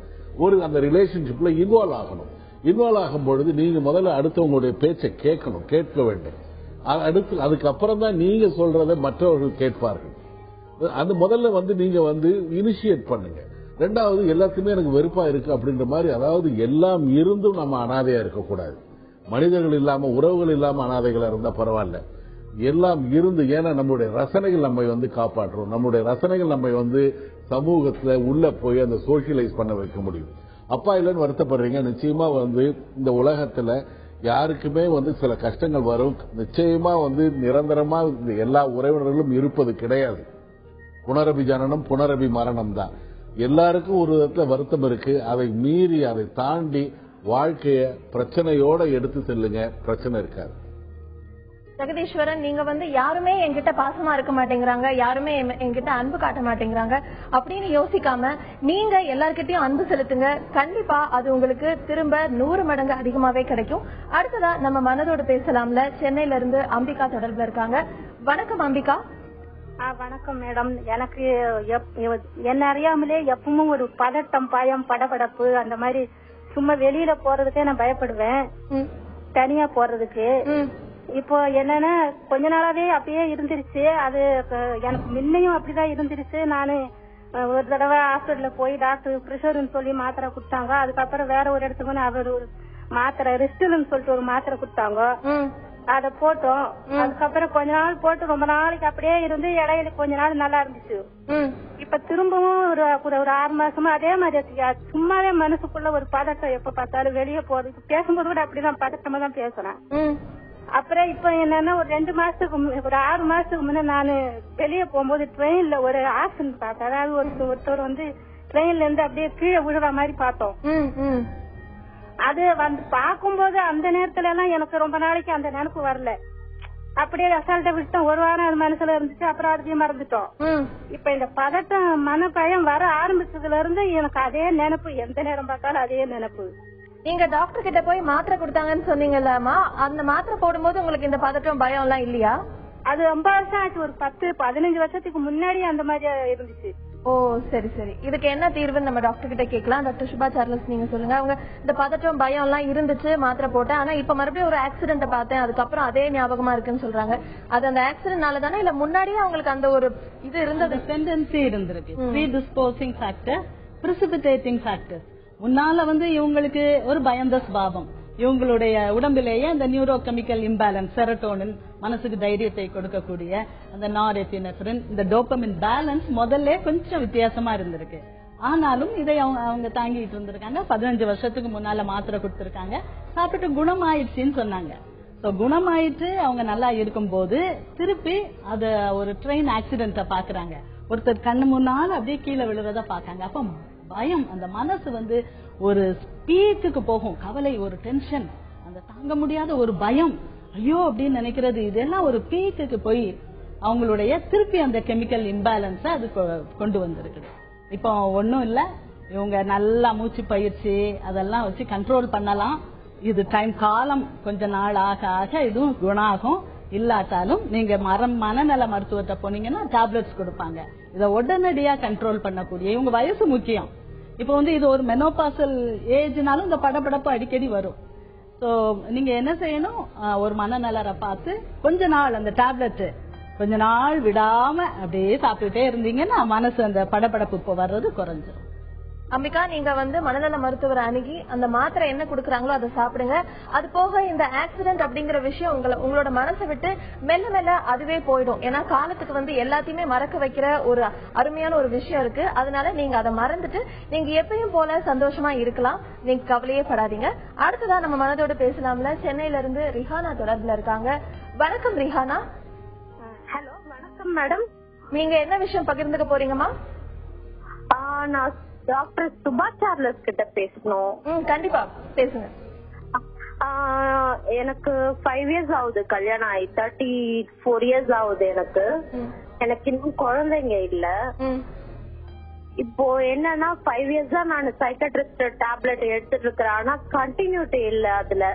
அந்த ரிலேஷன்ஷிப்ல இன்வால்வ் ஆகணும். இன்வால்வ் ஆகும் பொழுது நீங்க முதல்ல அடுத்தவங்களுடைய பேச்சை கேட்க வேண்டும். அதுக்கப்புறம் தான் நீங்க சொல்றதை மற்றவர்கள் கேட்பார்கள். அது முதல்ல நீங்க இனிஷியேட் பண்ணுங்க. ரெண்டாவது, எல்லாத்தையுமே எனக்கு வெறுப்பா இருக்கு அப்படின்ற மாதிரி, அதாவது எல்லாம் இருந்தும் நம்ம அனாதையா இருக்கக்கூடாது. மனிதர்கள் இல்லாம, உறவுகள் இல்லாம அனாதைகளா இருந்தா பரவாயில்ல. எல்லாம் இருந்து, ஏன்னா நம்மளுடைய ரசனைகள் நம்ம காப்பாற்றுறோம். நம்மளுடைய ரசனைகள் நம்ம சமூகத்துல உள்ள போய் அந்த சோசியலைஸ் பண்ண வைக்க முடியும். அப்பா இல்லைன்னு வருத்தப்படுறீங்க. நிச்சயமா இந்த உலகத்துல யாருக்குமே சில கஷ்டங்கள் வரும். நிச்சயமா நிரந்தரமா எல்லா உறவினர்களும் இருப்பது கிடையாது. புனரபி ஜனனம், புனரபி மரணம் தான். எல்லாருக்கும் ஒரு விதத்துல வருத்தம் இருக்கு. அதை மீறி, அதை தாண்டி வாழ்க்கைய பிரச்சனையோட எடுத்து செல்லுங்க, பிரச்சனை இருக்காது. ஜெகதீஸ்வரன், நீங்க யாருமே என்கிட்ட பாசமா இருக்க மாட்டேங்கிறாங்க, யாருமே என்கிட்ட அன்பு காட்ட மாட்டேங்கிறாங்க அப்படின்னு யோசிக்காம நீங்க எல்லார்கிட்டயும் அன்பு செலுத்துங்க. கண்டிப்பா அது உங்களுக்கு திரும்ப 100 மடங்கு அதிகமாவே கிடைக்கும். அடுத்ததா நம்ம மனதோடு பேசலாம்ல, சென்னையில இருந்து அம்பிகா தொடர்புல இருக்காங்க. வணக்கம் அம்பிகா. வணக்கம் மேடம். எனக்கு என்ன அறியாமலே எப்பவும் ஒரு பதட்டம், பயம், படபடப்பு, அந்த மாதிரி சும்மா வெளியில போறதுக்கே நான் பயப்படுவேன், தனியா போறதுக்கு. இப்போ என்னன்னா கொஞ்ச நாளாவே அப்படியே இருந்துருச்சு. அது எனக்கு முன்னையும் அப்படிதான் இருந்துருச்சு. நானு ஒரு தடவை ஹாஸ்பிட்டல்ல போய் டாக்டர் பிரஷர்னு சொல்லி மாத்திரை கொடுத்தாங்க. அதுக்கப்புறம் வேற ஒரு இடத்துக்கு அவர் ஒரு மாத்திரை ரெஸ்ட்னு சொல்லிட்டு ஒரு மாத்திரை கொடுத்தாங்க. அத போட்டோம். அதுக்கப்புறம் கொஞ்ச நாள் போட்டு ரொம்ப நாளைக்கு அப்படியே இருந்து இடையில கொஞ்ச நாள் நல்லா இருந்துச்சு. இப்ப திரும்பவும் ஒரு 6 மாசமா அதே மாதிரி சும்மாவே மனசுக்குள்ள ஒரு பதட்டம். எப்ப பார்த்தாலும் வெளியே போறதுக்கு பேசும்போது கூட அப்படிதான் பதட்டமா தான் பேசுறேன். அப்புறம் இப்ப என்னன்னா ஒரு 2 மாசத்துக்கு ஒரு 6 மாசத்துக்கு முன்ன நானு வெளியே போகும்போது ட்ரெயின்ல ஒரு ஆக்சிடென்ட் பார்த்தேன். அதாவது ஒருத்தர் ட்ரெயின்ல இருந்து அப்படியே கீழே விழுற மாதிரி பார்த்தோம். அது பாக்கும்போது அந்த நேரத்துல எல்லாம் எனக்கு ரொம்ப நாளைக்கு அந்த நினைப்பு வரல. அப்படியே அசால்ட்டா விட்டோம். ஒரு வாரம் அது மனசுல இருந்துச்சு, அப்புறம் அதையும் மறந்துட்டோம். இப்ப இந்த பதட்டம் மன பயம் வர ஆரம்பிச்சதுல இருந்து எனக்கு அதே நினைப்பு, எந்த நேரம் பார்த்தாலும் அதே நினைப்பு. நீங்க டாக்டர் கிட்ட போய் மாத்திரை கொடுத்தாங்கன்னு சொன்னீங்கல்லமா, அந்த மாத்திரை போடும்போது உங்களுக்கு இந்த பதட்டம் பயம் எல்லாம் இல்லையா? அது ரொம்ப வருஷம் ஆச்சு, ஒரு 10-15 வருஷத்துக்கு முன்னாடி அந்த மாதிரி இருந்துச்சு. ஓ சரி சரி. இதுக்கு என்ன தீர்வுன்னு நம்ம டாக்டர் கிட்ட கேட்கலாம். டாக்டர் சுபா சார்லஸ், நீங்க சொல்லுங்க. அவங்க இந்த பதட்டம் பயம் எல்லாம் இருந்துச்சு, மாத்திரை போட்டேன், ஆனா இப்ப மறுபடியும் ஒரு ஆக்சிடென்ட் பார்த்தேன், அதுக்கப்புறம் அதே ஞாபகமா இருக்குன்னு சொல்றாங்க. அது அந்த ஆக்சிடென்ட்னால தானே, இல்ல முன்னாடியே அவங்களுக்கு அந்த ஒரு இது இருந்தது? டெண்டன்சி இருந்திருக்கு. Predisposing factor, precipitating factor. முன்னால இவங்களுக்கு ஒரு பயந்த சுபாவம், இவங்களுடைய உடம்பிலேயே அந்த நியூரோ கெமிக்கல் இம்பேலன்ஸ், செரோட்டோனின் மனசுக்கு தைரியத்தை கொடுக்கக்கூடிய அந்த நாரெபினெஃப்ரின், இந்த டோபமின் பேலன்ஸ் முதல்ல கொஞ்சம் வித்தியாசமா இருந்திருக்கு. ஆனாலும் இதை அவங்க தாங்கிட்டு இருந்திருக்காங்க. 15 வருஷத்துக்கு முன்னால மாத்திரை கொடுத்திருக்காங்க, சாப்பிட்டு குணமாயிடுச்சுன்னு சொன்னாங்க. குணமாயிட்டு அவங்க நல்லா இருக்கும் போது திருப்பி அத ஒரு ட்ரெயின் ஆக்சிடென்ட பாக்குறாங்க. ஒருத்தர் கண்ணு முன்னால அப்படியே கீழே விழுறத பாக்காங்க. அப்ப பயம், அந்த மனசு ஒரு ஸ்பீக்குக்கு போகும். கவலை, ஒரு டென்ஷன், அந்த தாங்க முடியாத ஒரு பயம், ஐயோ அப்படின்னு நினைக்கிறது, இதெல்லாம் ஒரு பீக்குக்கு போய் அவங்களுடைய திருப்பி அந்த கெமிக்கல் இம்பேலன்ஸ அது கொண்டு வந்திருக்குது. இப்போ ஒன்னும் இல்ல, இவங்க நல்லா மூச்சு பயிற்சி அதெல்லாம் வச்சு கண்ட்ரோல் பண்ணலாம். இது டைம் காலம், கொஞ்ச நாள் ஆக ஆக இதுவும் குணாகும். இல்லாட்டாலும் நீங்க மனநல மருத்துவத்தை போனீங்கன்னா டேப்லெட்ஸ் கொடுப்பாங்க. இதை உடனடியா கண்ட்ரோல் பண்ணக்கூடிய, இவங்க வயசு முக்கியம். இப்ப இது ஒரு மெனோபாசல் ஏஜ்னாலும் இந்த படபடப்பு அடிக்கடி வரும். சோ நீங்க என்ன செய்யணும், ஒரு மனநலரை பார்த்து கொஞ்ச நாள் அந்த டேப்லெட் கொஞ்ச நாள் விடாம அப்படியே சாப்பிட்டுட்டே இருந்தீங்கன்னா மனசு அந்த படபடப்பு இப்ப வர்றது குறைஞ்சிடும். அம்பிகா, நீங்க மனநல மருத்துவர் அணுகி அந்த மாத்திரை என்ன குடுக்கறாங்களோ அதை சாப்பிடுங்க. அது போக இந்த ஆக்சிடென்ட் அப்படிங்கிற விஷயம் உங்களோட மனசை விட்டு மெல்ல மெல்ல அதுவே போயிடும். ஏன்னா காலத்துக்கு எல்லாத்தையுமே மறக்க வைக்கிற ஒரு அருமையான ஒரு விஷயம் இருக்கு. அதனால நீங்க அதை மறந்துட்டு நீங்க எப்பயும் போல சந்தோஷமா இருக்கலாம். நீங்க கவலையே படாதீங்க. அடுத்ததான் நம்ம மனதோடு பேசலாம்ல. சென்னையில இருந்து ரிஹானா தொடர்புல இருக்காங்க. வணக்கம் ரிஹானா. ஹலோ, வணக்கம் மேடம். நீங்க என்ன விஷயம் பகிர்ந்துக்க போறீங்கம்மா? நான் டாக்டர் சுபா சார்லஸ் கிட்ட பேசணும். கண்டிப்பா பேசுங்க. எனக்கு 5 years ஆகுது கல்யாணம் ஆகி, 34 years ஆகுது எனக்கு இன்னும் குழந்தைங்க இல்ல. இப்போ என்னன்னா 5 years தான் நான் சைக்காட்ரிஸ்ட் டேப்லெட் எடுத்துட்டு இருக்கிறேன். ஆனா கண்டினியூட்டி இல்ல, அதுல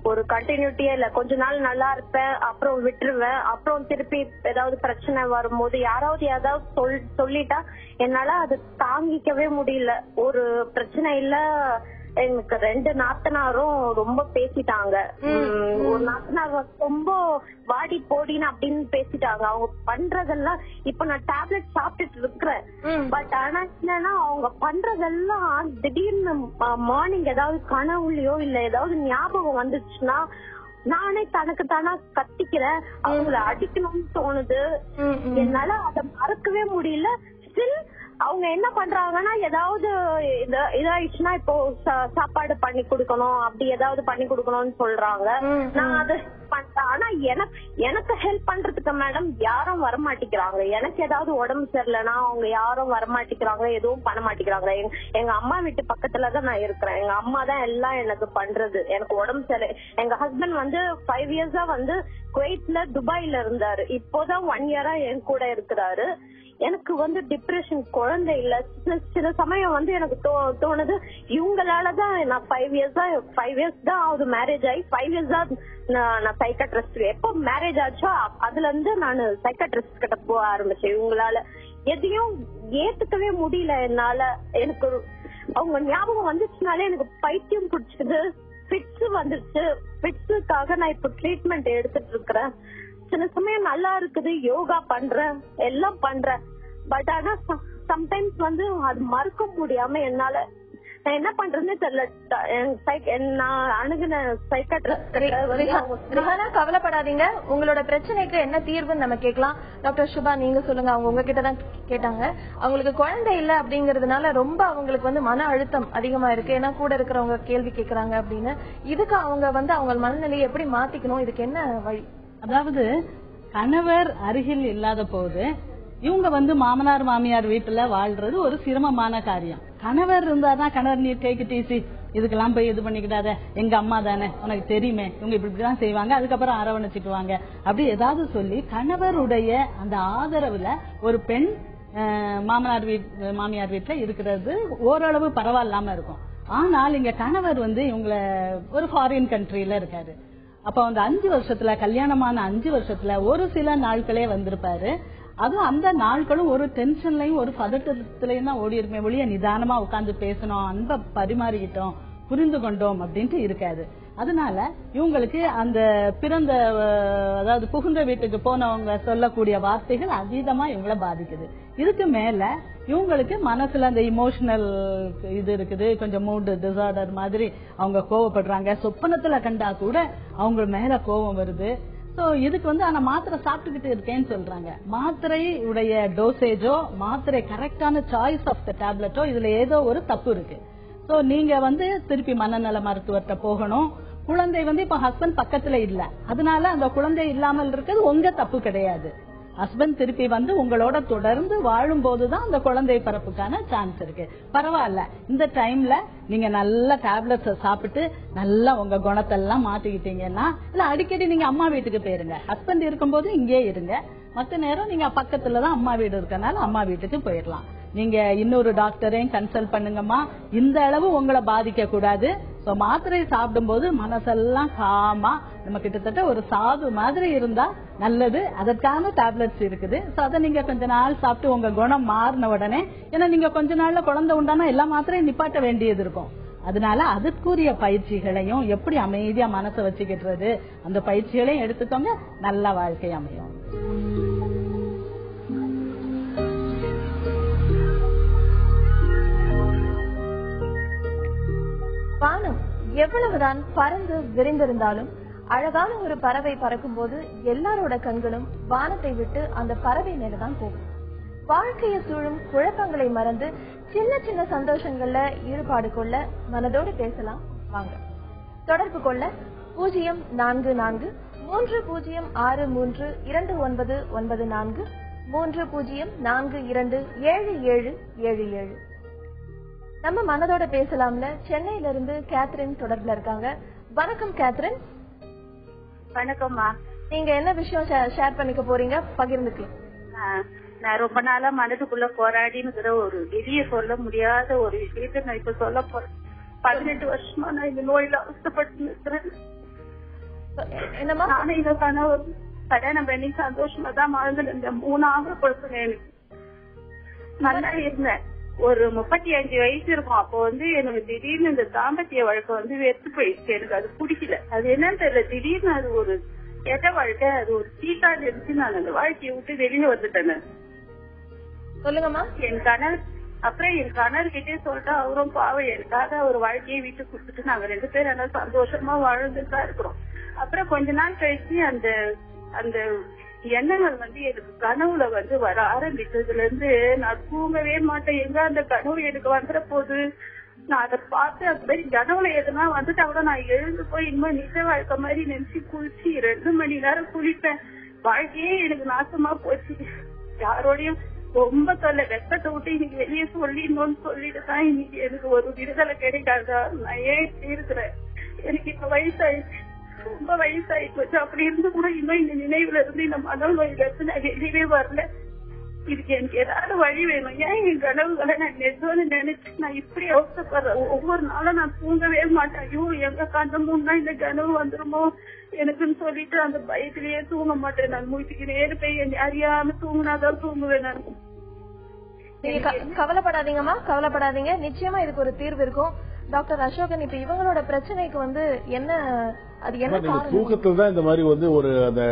ஒரு கண்டினியூட்டியே இல்ல. கொஞ்ச நாள் நல்லா இருப்பேன், அப்புறம் விட்டுருவேன். அப்புறம் திருப்பி ஏதாவது பிரச்சனை வரும்போது யாராவது சொல்லிட்டா என்னால அது தாங்கிக்கவே முடியல. ஒரு பிரச்சனை இல்ல, எனக்கு 2 நாத்தனாரும் ரொம்ப பேசிட்டாங்க. ஒரு நாத்தனார் ரொம்ப வாடி போடின்னு அப்படின்னு பேசிட்டாங்க. அவங்க பண்றதெல்லாம் இப்ப நான் டேப்லெட் சாப்பிட்டுட்டு இருக்கிறேன். பட் ஆனா என்னன்னா அவங்க பண்றதெல்லாம் திடீர்னு மார்னிங் ஏதாவது கனவுலயோ இல்ல ஏதாவது ஞாபகம் வந்துச்சுன்னா நானே தனக்கு தானா கத்திக்கிறேன். அவங்கள அடிக்கணும்னு தோணுது. என்னால அதை மறக்கவே முடியல. ஸ்டில் அவங்க என்ன பண்றாங்கன்னா ஏதாவது இதாயிடுச்சுன்னா இப்போ சாப்பாடு பண்ணி கொடுக்கணும், அப்படி ஏதாவது பண்ணி கொடுக்கணும்னு சொல்றாங்க. நான் அதை பண்றேன். ஆனா எனக்கு ஹெல்ப் பண்றதுக்கு மேடம் யாரும் வரமாட்டேங்கிறாங்க. எனக்கு ஏதாவது உடம்பு சரியில்லைன்னா அவங்க யாரும் வரமாட்டேங்கிறாங்க, எதுவும் பண்ண மாட்டேங்கிறாங்க. எங்க அம்மா வீட்டு பக்கத்துலதான் நான் இருக்கிறேன். எங்க அம்மா தான் எல்லாம் எனக்கு பண்றது. எனக்கு உடம்பு சரி. எங்க ஹஸ்பண்ட் 5 years குவைத்ல துபாயில இருந்தாரு. இப்போதான் 1 year என் கூட இருக்கிறாரு. எனக்கு டிப்ரெஷன், குழந்தை இல்ல. சில சமயம் எனக்கு தோணுது இவங்களாலதான் நான் 5 years தான் ஆகுது மேரேஜ் ஆகி. 5 years தான் நான் சைக்காட்ரிஸ்ட். எப்போ மேரேஜ் ஆச்சோ அதுல இருந்து நான் சைக்காட்ரிஸ்ட் கிட்ட போக ஆரம்பிச்சேன். இவங்களால எதையும் ஏத்துக்கவே முடியல என்னால. எனக்கு அவங்க ஞாபகம் வந்துச்சுனாலே எனக்கு பைத்தியம் பிடிச்சது, பிட்ஸ் வந்துருச்சு. பிட்ஸுக்காக நான் இப்ப ட்ரீட்மெண்ட் எடுத்துட்டு இருக்கிறேன். சில சமயம் நல்லா இருக்குது, யோகா பண்றேன், எல்லாம் பண்றேன். பட் ஆனா சம்டைம்ஸ் அது மறக்க முடியாம என்னால நான் என்ன பண்றேன்னு தெரியல. நான் அணுகுன சைக்காட்ரிஸ்ட். கவலைப்படாதீங்க, உங்களோட பிரச்சனைக்கு என்ன தீர்வுன்னு நம்ம கேட்கலாம். டாக்டர் சுபா நீங்க சொல்லுங்க. அவங்க உங்ககிட்டதான் கேட்டாங்க. அவங்களுக்கு குழந்தை இல்ல அப்படிங்கறதுனால ரொம்ப அவங்களுக்கு மன அழுத்தம் அதிகமா இருக்கு. ஏன்னா கூட இருக்கிறவங்க கேள்வி கேட்கறாங்க அப்படின்னு. இதுக்கு அவங்க அவங்க மனநிலையை எப்படி மாத்திக்கணும், இதுக்கு என்ன வழி? அதாவது கணவர் அருகில் இல்லாத போது இவங்க மாமனார் மாமியார் வீட்டுல வாழ்றது ஒரு சிரமமான காரியம். கணவர் இருந்தாதான் கணவர் நீ டேக் இட் ஈஸி, இதுக்கெல்லாம் போய் இது பண்ணிக்கிட்டாத, எங்க அம்மா தானே உனக்கு தெரியுமே, இவங்க இப்படிதான் செய்வாங்க, அதுக்கப்புறம் அரவணைச்சிக்குவாங்க அப்படி ஏதாவது சொல்லி கணவருடைய அந்த ஆதரவுல ஒரு பெண் மாமியார் வீட்டுல இருக்கிறது ஓரளவு பரவாயில்லாம இருக்கும். ஆனால் இங்க கணவர் இவங்களை ஒரு ஃபாரின் கண்ட்ரில இருக்காரு. அப்ப அந்த 5 வருஷத்துல கல்யாணமான 5 வருஷத்துல ஒரு சில நாட்களே வந்திருப்பாரு. அதுவும் அந்த நாட்களும் ஒரு டென்ஷன்லயும் ஒரு பதட்டத்திலயும் தான் ஓடி இருக்குமே ஒழிய நிதானமா உட்கார்ந்து பேசணும், அன்பை பரிமாறிக்கிட்டோம், புரிந்து கொண்டோம் அப்படின்ட்டு இருக்காது. அதனால இவங்களுக்கு அந்த பிறந்த அதாவது புகுந்த வீட்டுக்கு போனவங்க சொல்லக்கூடிய வார்த்தைகள் அதீதமா இவங்களை பாதிக்குது. இதுக்கு மேல இவங்களுக்கு மனசுல அந்த இமோஷனல் இது இருக்குது, கொஞ்சம் மூட் டிசார்டர் மாதிரி அவங்க கோவப்படுறாங்க. சொப்பனத்துல கண்டா கூட அவங்க மேல கோவம் வருது. சோ இதுக்கு ஆனா மாத்திரை சாப்பிட்டுக்கிட்டு இருக்கேன்னு சொல்றாங்க. மாத்திரை உடைய டோசேஜோ மாத்திரை கரெக்டான சாய்ஸ் ஆஃப் த டேப்லெட்டோ இதுல ஏதோ ஒரு தப்பு இருக்கு. சோ நீங்க திருப்பி மனநல மருத்துவர்கிட்ட போகணும். குழந்தை இப்ப ஹஸ்பண்ட் பக்கத்துல இல்ல, அதனால அந்த குழந்தை இல்லாமல் இருக்கிறது உங்க தப்பு கிடையாது. ஹஸ்பண்ட் திருப்பி உங்களோட தொடர்ந்து வாழும் போதுதான் அந்த குழந்தை பிறப்புக்கான சான்ஸ் இருக்கு. பரவாயில்ல, இந்த டைம்ல நீங்க நல்ல டேப்லெட்ஸ் சாப்பிட்டு நல்லா உங்க குணத்தெல்லாம் மாத்திக்கிட்டீங்கன்னா, இல்ல அடிக்கடி நீங்க அம்மா வீட்டுக்கு போயிருங்க. ஹஸ்பண்ட் இருக்கும்போது இங்கே இருங்க, மத்த நேரம் நீங்க பக்கத்துலதான் அம்மா வீடு இருக்கனால அம்மா வீட்டுக்கு போயிடலாம். நீங்க இன்னொரு டாக்டரையும் கன்சல்ட் பண்ணுங்கம்மா. இந்த அளவு உங்களை பாதிக்க கூடாது. மாத்திரை சாப்பிடும் போது மனசெல்லாம் காமா நம்ம கிட்டத்தட்ட ஒரு சாது மாதிரி இருந்தா நல்லது. அதற்கான டேப்லெட்ஸ் இருக்குது. அதை நீங்க கொஞ்ச நாள் சாப்பிட்டு உங்க குணம் மாறின உடனே, ஏன்னா நீங்க கொஞ்ச நாள்ல குழந்தை உண்டானா எல்லா மாத்திரையும் நிப்பாட்ட வேண்டியது இருக்கும். அதனால அதுக்குரிய பயிற்சிகளையும் எப்படி அமைதியா மனசை வச்சுக்கிட்டுறது அந்த பயிற்சிகளையும் எடுத்துக்கோங்க. நல்ல வாழ்க்கை அமையும். வானம் எவ்வளவுதான் பறந்து விரிந்திருந்தாலும் அழகான ஒரு பறவை பறக்கும் போது எல்லாரோட கண்களும் வானத்தை விட்டு அந்த பறவை மேலதான் போகும். வாழ்க்கையை சூழும் குழப்பங்களை மறந்து சின்ன சின்ன சந்தோஷங்கள்ல ஈடுபாடு கொள்ள மனதோடு பேசலாம். வாங்க, தொடர்பு கொள்ள 04030632977 30427777. நம்ம மனதோட பேசலாம்ல சென்னையில இருந்து கேத்ரின் தொடர்புல இருக்காங்க. வணக்கம் கேத்ரின். வணக்கம்மா. நீங்க என்ன விஷயம் ஷேர் பண்ணிக்க போறீங்க, பகிர்ந்துக்கலாம். நான் ரொம்ப நாளா மனதுக்குள்ள போராடினுங்கிற ஒரு வெளிய சொல்ல முடியாத ஒரு விஷயத்த நான் இப்ப சொல்ல போறேன். 18 வருஷமா நான் இந்த நோயில அவசப்பட்டு இருக்கிறேன். என்னமா? நானும் இதற்கான ஒரு கல்யாணம் பண்ணி சந்தோஷமா தான் வாழ்ந்துருந்தேன். 3 ஆம்பளை கொடுப்பேன். எனக்கு நல்லா இருந்தேன். ஒரு 35 வயசு இருக்கும். அப்போ எனக்கு திடீர்னு இந்த தாம்பத்திய வழக்கம் வெறுத்து போயிடுச்சு. எனக்கு அது பிடிக்கல. அது என்னன்னு தெரியல, திடீர்னு அது ஒரு கெட்ட வாழ்க்கை, அது ஒரு சீக்காடு இருந்துச்சு. நான் அந்த வாழ்க்கையை விட்டு வெளியே வந்துட்டேன். சொல்லுங்கம்மா. என் கணவர்கிட்டே சொல்லிட்டு அவரும் பாவம் எனக்காக ஒரு வாழ்க்கையை வீட்டு கொடுத்துட்டு நாங்க 2 பேரும் என்ன சந்தோஷமா வாழ்ந்துதான் இருக்கிறோம். அப்புறம் கொஞ்ச நாள் கழிச்சு அந்த அந்த எண்ணங்கள் எனக்கு கனவுல வர ஆரம்பிச்சதுல இருந்து நான் தூங்கவே மாட்டேன். எங்க அந்த கனவு எனக்கு வந்துற போது நான் அதை பார்த்து அந்த மாதிரி கனவுல எதுனா வந்துட்டா கூட நான் எழுந்து போய் இன்னும் நிஜ வாழ்க்கை மாதிரி நினைச்சு குளிச்சு 2 மணி நேரம் குளிப்பேன். வாழ்க்கையே எனக்கு நாசமா போச்சு. யாரோடையும் ரொம்ப தொல்லை, வெப்பத்தை விட்டு இன்னைக்கு வெளியே சொல்லிடணும்னு சொல்லிட்டு தான் இன்னைக்கு எனக்கு ஒரு விடுதலை கிடைக்காதா. நான் ஏன் இருக்கிறேன், எனக்கு இப்ப வயசாயிடுச்சு, ரொம்ப வயசாகி போச்சு. அப்படி இருந்து கூட இன்னும் இந்த நினைவுல இருந்து இந்த மனநோயில இருந்து நான் வெளியவே வரல. இதுக்கு எனக்கு ஏதாவது வழி வேணும். ஏன் என் கனவுகளை நான் நெஜம்னு நினைச்சு நான் இப்படி அவசரப்படுறேன். ஒவ்வொரு நாளும் நான் தூங்கவே மாட்டேன். ஐயோ எங்க கண்ண முன்னா இந்த கனவு வந்துருமோ எனக்குன்னு சொல்லிட்டு அந்த பயத்திலேயே தூங்க மாட்டேன். நான் முடிச்சுக்கிட்டே இருப்பேன். என்னை அறியாம தூங்கினாதான் தூங்குவேன். நான் கவலைப்படாதீங்கம்மா, கவலைப்படாதீங்க. நிச்சயமா இதுக்கு ஒரு தீர்வு இருக்கும். டாக்டர் அசோகன், இப்ப இவங்களோட பிரச்சனைக்கு என்ன அது என்ன காரணம்? தூக்கத்துல தான் இந்த மாதிரி ஒரு அந்த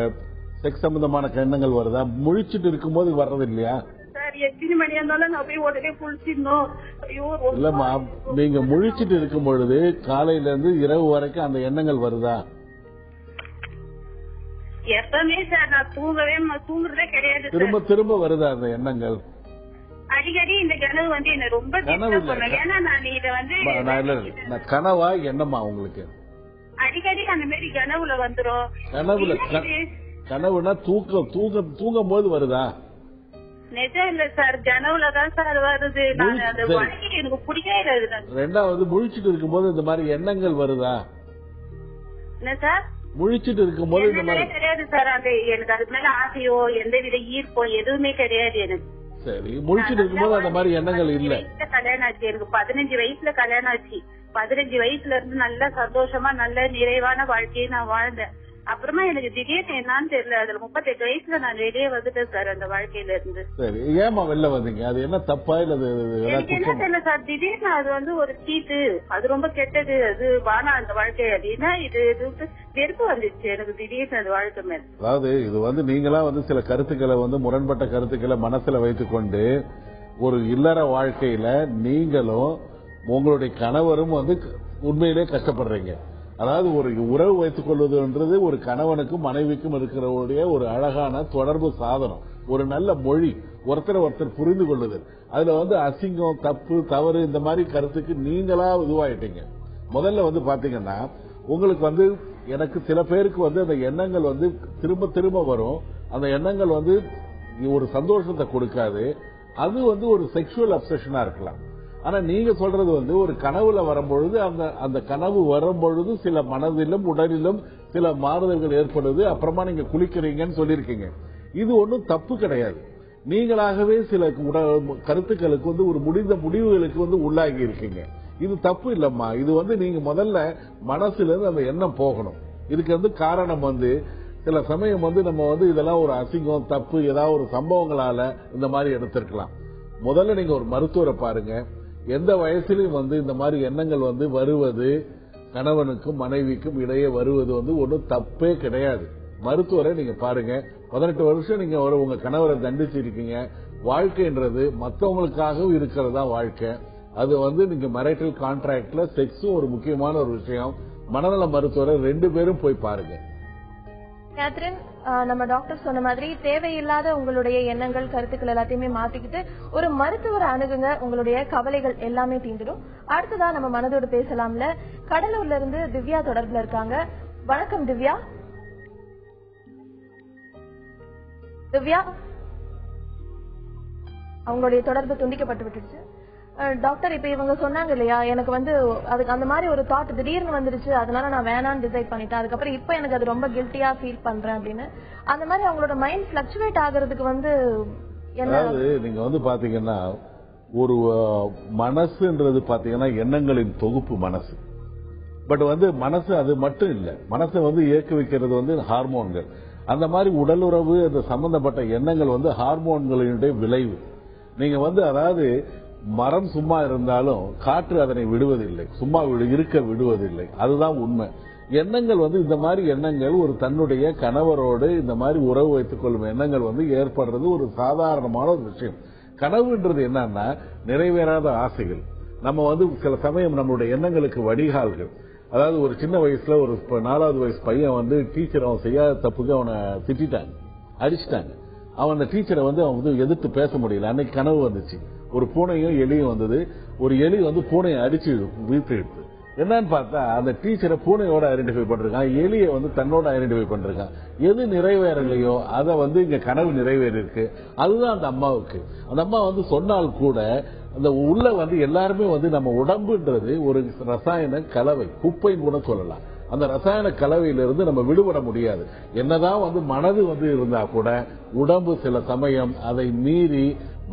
செக்ஸ் சம்பந்தமான எண்ணங்கள் வருதா? முழிச்சிட்டு இருக்கும்போது வர்றது இல்லையா? சார், எத்தனை மணியா இருந்தாலும் நான் போய் உடனே குளிச்சிடணும். ஐயோ இல்லம்மா, நீங்க முழிச்சிட்டு இருக்கும் பொழுது காலையில இருந்து இரவு வரைக்கும் அந்த எண்ணங்கள் வருதா? எப்பவுமே சார் நான் தூங்குறதே கிடையாது. திரும்ப திரும்ப வருதா அந்த எண்ணங்கள்? அடிக்கடி இந்த கனவு என்ன ரொம்ப ஏன்னா நான் இதை கனவா என்னம்மா உங்களுக்கு? அடிக்கடி அந்த மாதிரி கனவுல வந்துரும். கனவுனா தூங்கும் போது வருதா? நிஜம் இல்ல சார், கனவுலதான் சார் வருது. நான் அந்த வாழ்க்கை எனக்கு பிடிக்கவே இல்லை. ரெண்டாவது, முழிச்சிட்டு இருக்கும்போது இந்த மாதிரி எண்ணங்கள் வருதா? என்ன சார்? முழிச்சிட்டு இருக்கும்போது இந்த மாதிரி கிடையாது சார். அந்த எனக்கு அதுக்கு மேல ஆசையோ எந்த வித ஈர்ப்போ எதுவுமே கிடையாது எனக்கு. சரி, முழிச்சிட்டு இருக்கும்போது அந்த மாதிரி எண்ணங்கள் இல்ல. கல்யாணம் ஆச்சு எனக்கு, 15 வயசுல கல்யாணம் ஆச்சு. 15 வயசுல இருந்து நல்ல சந்தோஷமா நல்ல நிறைவான வாழ்க்கையை நான் வாழ்ந்தேன். அப்புறமா எனக்கு திடீர்னு என்னன்னு தெரியல, அதுல 38 வயசுல நான் வெளியே வந்துட்டேன் சார் அந்த வாழ்க்கையில இருந்து. சரி, ஏமா வெளில வந்தீங்க? அது என்ன தப்பா இல்ல எனக்கு என்ன தெரியல சார், திடீர்னு அது வந்து ஒரு சீட்டு, அது ரொம்ப கெட்டது, அது வானா அந்த வாழ்க்கை அப்படின்னா இது வெறுப்பு வந்துச்சு எனக்கு திடீர்னு அந்த வாழ்க்கை மேல. அதாவது இது வந்து நீங்களா வந்து சில கருத்துக்களை வந்து முரண்பட்ட கருத்துக்களை மனசுல வைத்துக்கொண்டு ஒரு இல்லற வாழ்க்கையில நீங்களும் உங்களுடைய கணவரும் வந்து உண்மையிலே கஷ்டப்படுறீங்க. அதாவது ஒரு உறவு வைத்துக் கொள்வதுன்றது ஒரு கணவனுக்கும் மனைவிக்கும் இருக்கிற ஒரு அழகான தொடர்பு சாதனம், ஒரு நல்ல மொழி, ஒருத்தர் புரிந்து கொள்ளுது. அதுல வந்து அசிங்கம், தப்பு, தவறு இந்த மாதிரி கருத்துக்கு நீங்களா இதுவாயிட்டீங்க. முதல்ல வந்து பாத்தீங்கன்னா உங்களுக்கு வந்து எனக்கு சில பேருக்கு வந்து அந்த எண்ணங்கள் வந்து திரும்ப திரும்ப வரும். அந்த எண்ணங்கள் வந்து ஒரு சந்தோஷத்தை கொடுக்காது. அது வந்து ஒரு செக்ஷுவல் அப்சஷனா இருக்கலாம். ஆனா நீங்க சொல்றது வந்து ஒரு கனவுல வரும்பொழுது அந்த கனவு வரும்பொழுது சில மனதிலும் உடலிலும் சில மாறுதல்கள் ஏற்படுது. அப்புறமா நீங்க குளிக்கிறீங்கன்னு சொல்லிருக்கீங்க. இது ஒன்றும் தப்பு கிடையாது. நீங்களாகவே சில கருத்துக்களுக்கு வந்து ஒரு முடிந்த முடிவுகளுக்கு வந்து உள்ளாகி இருக்கீங்க. இது தப்பு இல்லம்மா. இது வந்து நீங்க முதல்ல மனசுல இருந்து அந்த எண்ணம் போகணும். இதுக்கு வந்து காரணம் வந்து சில சமயம் வந்து நம்ம வந்து இதெல்லாம் ஒரு அசிங்கம், தப்பு, ஏதாவது ஒரு சம்பவங்களால இந்த மாதிரி எடுத்திருக்கலாம். முதல்ல நீங்க ஒரு மருத்துவரை பாருங்க. எந்த வயசுலயும் வந்து இந்த மாதிரி எண்ணங்கள் வந்து வருவது, கணவனுக்கும் மனைவிக்கும் இடையே வருவது வந்து ஒன்றும் தப்பே கிடையாது. மருத்துவரை நீங்க பாருங்க. 18 வருஷம் நீங்க உங்க கணவரை தண்டிச்சிருக்கீங்க. வாழ்க்கைன்றது மற்றவங்களுக்காகவும் இருக்கிறதா வாழ்க்கை. அது வந்து நீங்க மேரிட்டல் கான்ட்ராக்ட்ல செக்ஸும் ஒரு முக்கியமான ஒரு விஷயம். மனநல மருத்துவரை 2 பேரும் போய் பாருங்க. கேத்ரின், நம்ம டாக்டர் சொன்ன மாதிரி தேவையில்லாத உங்களுடைய எண்ணங்கள், கருத்துக்கள் எல்லாத்தையுமே மாத்திக்கிட்டு ஒரு மருத்துவரை அணுகுங்க. உங்களுடைய கவலைகள் எல்லாமே தீந்துடும். அடுத்ததா நம்ம மனதோடு பேசலாம்ல. கடலூர்ல இருந்து திவ்யா தொடர்புல இருக்காங்க. வணக்கம் திவ்யா. திவ்யா, அவங்களுடைய தொடர்பு துண்டிக்கப்பட்டு விட்டுடுச்சு. டாக்டர், இப்ப இவங்க சொன்னாங்க இல்லையா, எனக்கு வந்து அதுக்கு அந்த மாதிரி ஒரு தாட் திடீர்னு வந்துருச்சு, அதனால நான் வேணான்னு டிசைட் பண்ணிட்டேன், அதுக்கப்புறம் இப்ப எனக்கு அது ரொம்ப கில்ட்டியா ஃபீல் பண்றேன் அப்படின்னு. அந்த மாதிரி அவங்களோட மைண்ட் பிளக்சுவேட் ஆகுறதுக்கு வந்து என்ன? நீங்க வந்து பாத்தீங்கன்னா ஒரு மனசுன்றது பாத்தீங்கன்னா எண்ணங்களின் தொகுப்பு மனசு. பட் வந்து மனசு அது மட்டும் இல்ல. மனசை வந்து இயக்க வைக்கிறது வந்து ஹார்மோன்கள். அந்த மாதிரி உடலுறவு அந்த சம்பந்தப்பட்ட எண்ணங்கள் வந்து ஹார்மோன்களினுடைய விளைவு. நீங்க வந்து அதாவது மரம் சும்மா இருந்தாலும் காற்று அதனை விடுவதில்லை, சும்மா இருக்க விடுவதில்லை. அதுதான் உண்மை. எண்ணங்கள் வந்து இந்த மாதிரி எண்ணங்கள் ஒரு தன்னுடைய கணவரோடு இந்த மாதிரி உறவு வைத்துக் கொள்ளும் எண்ணங்கள் வந்து ஏற்படுறது ஒரு சாதாரணமான ஒரு விஷயம். கனவுன்றது என்னன்னா நிறைவேறாத ஆசைகள். நம்ம வந்து சில சமயம் நம்மளுடைய எண்ணங்களுக்கு வடிகால்கள். அதாவது ஒரு சின்ன வயசுல ஒரு 4வது வயசு பையன் வந்து டீச்சர் அவன் செய்யாத தப்புக்கு அவனை திட்டாங்க, அடிச்சுட்டாங்க. அவன் அந்த டீச்சரை வந்து அவன் வந்து எதிர்த்து பேச முடியல. அன்னைக்கு கனவு வந்துச்சு. ஒரு பூனையும் எலியும் வந்தது. ஒரு எலி வந்து பூனையை அடிச்சு வீட்டு எடுத்து என்னன்னு பார்த்தா அந்த டீச்சரை பூனையோட ஐடென்டிஃபை பண்றான், எலியை வந்து தன்னோட ஐடென்டிஃபை பண்றான். எது நிறைவேறலையோ அதை வந்து இங்க கனவு நிறைவேறி இருக்கு. அதுதான் அந்த அம்மாவுக்கு. அந்த அம்மா வந்து சொன்னால் கூட அந்த உள்ள வந்து எல்லாருமே வந்து நம்ம உடம்புன்றது ஒரு ரசாயன கலவை, குப்பைன்னு கூட சொல்லலாம். அந்த ரசாயன கலவையிலிருந்து நம்ம விடுபட முடியாது. என்னதான் வந்து மனது வந்து இருந்தா கூட உடம்பு சில சமயம் அதை மீறி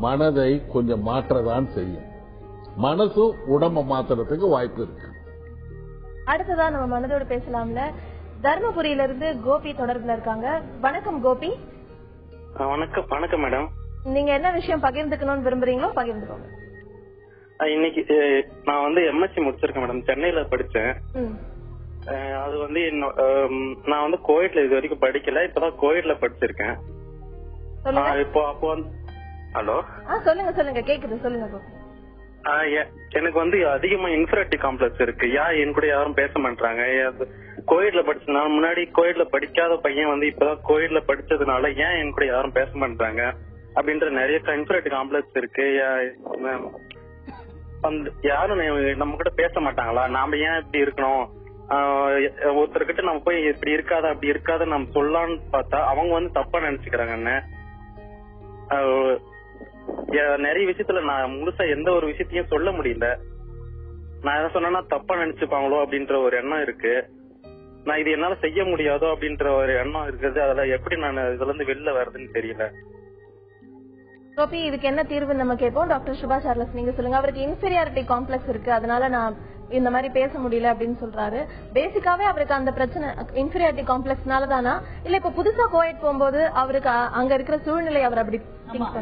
மனதை கொஞ்சம் மாற்றதான் செய்யும். மனசும் உடம்ப மாத்துறதுக்கு வாய்ப்பு இருக்கு. அடுத்ததா நம்ம மனதோடு பேசலாம்ல. தர்மபுரியில இருந்து கோபி தொடர்புல இருக்காங்க. வணக்கம் கோபி. வணக்கம் மேடம். நீங்க என்ன விஷயம் பகிர்ந்துக்கணும்னு விரும்புறீங்களோ பகிர்ந்துக்கோங்க. இன்னைக்கு நான் வந்து எம்எஸ்சி முடிச்சிருக்கேன் மேடம். சென்னையில படிச்சேன். அது வந்து நான் வந்து கோயட்ல இது வரைக்கும் படிக்கல. இப்பதான் கோயட்ல படிச்சிருக்கேன். இப்போ அப்போ ஹலோ சொல்லுங்க கேக்குது, சொல்லுங்க. எனக்கு வந்து அதிகமா இன்ஃபீரியாரிட்டி காம்ப்ளெக்ஸ் இருக்கு. என் கூட யாரும் பேச மாட்டாங்க. கோயட்ல படிச்ச நான் முன்னாடி கோயட்ல படிக்காத பையன் வந்து இப்பதான் கோயட்ல படிச்சதுனால ஏன் என் கூட யாரும் பேச மாட்டாங்க அப்படின்ற நிறைய இன்ஃபீரியாரிட்டி காம்ப்ளெக்ஸ் இருக்கு. யாரும் நம்ம கிட்ட பேச மாட்டாங்களா? நாம ஏன் இப்படி இருக்கணும்? ஒருத்தர்கிட்ட நம்ம போய் இப்படி இருக்காத அப்படி இருக்காத நம்ம சொல்லலாம்னு பார்த்தா அவங்க வந்து தப்பா நினைச்சுக்கிறாங்க. நிறைய விஷயத்துல நான் முழுசா எந்த ஒரு விஷயத்தையும் சொல்ல முடியல. நான் எதை சொன்னா தப்பா நினைச்சுப்பாங்களோ அப்படின்ற ஒரு எண்ணம் இருக்கு. நான் இது என்னால செய்ய முடியாதோ அப்படின்ற ஒரு எண்ணம் இருக்குது. அதெல்லாம் எப்படி நான் இதுல இருந்து வெளில வர்றதுன்னு தெரியல. கோபி, இதுக்கு என்ன தீர்வு நம்ம கேட்போம். டாக்டர் சுபா சார்லஸ், நீங்க சொல்லுங்க. அவருக்கு இன்ஃபீரியாரிட்டி காம்ப்ளெக்ஸ் இருக்கு, அதனால நான் இந்த மாதிரி பேச முடியல அப்படின்னு சொல்றாரு. பேசிக்காவே அவருக்கு அந்த பிரச்சனை இன்ஃபீரியாரிட்டி காம்ப்ளெக்ஸ்னால தானா, இல்ல இப்ப புதுசா கோயட் போகும்போது அவருக்கு அங்க இருக்கிற சூழ்நிலை அவர் அப்படி?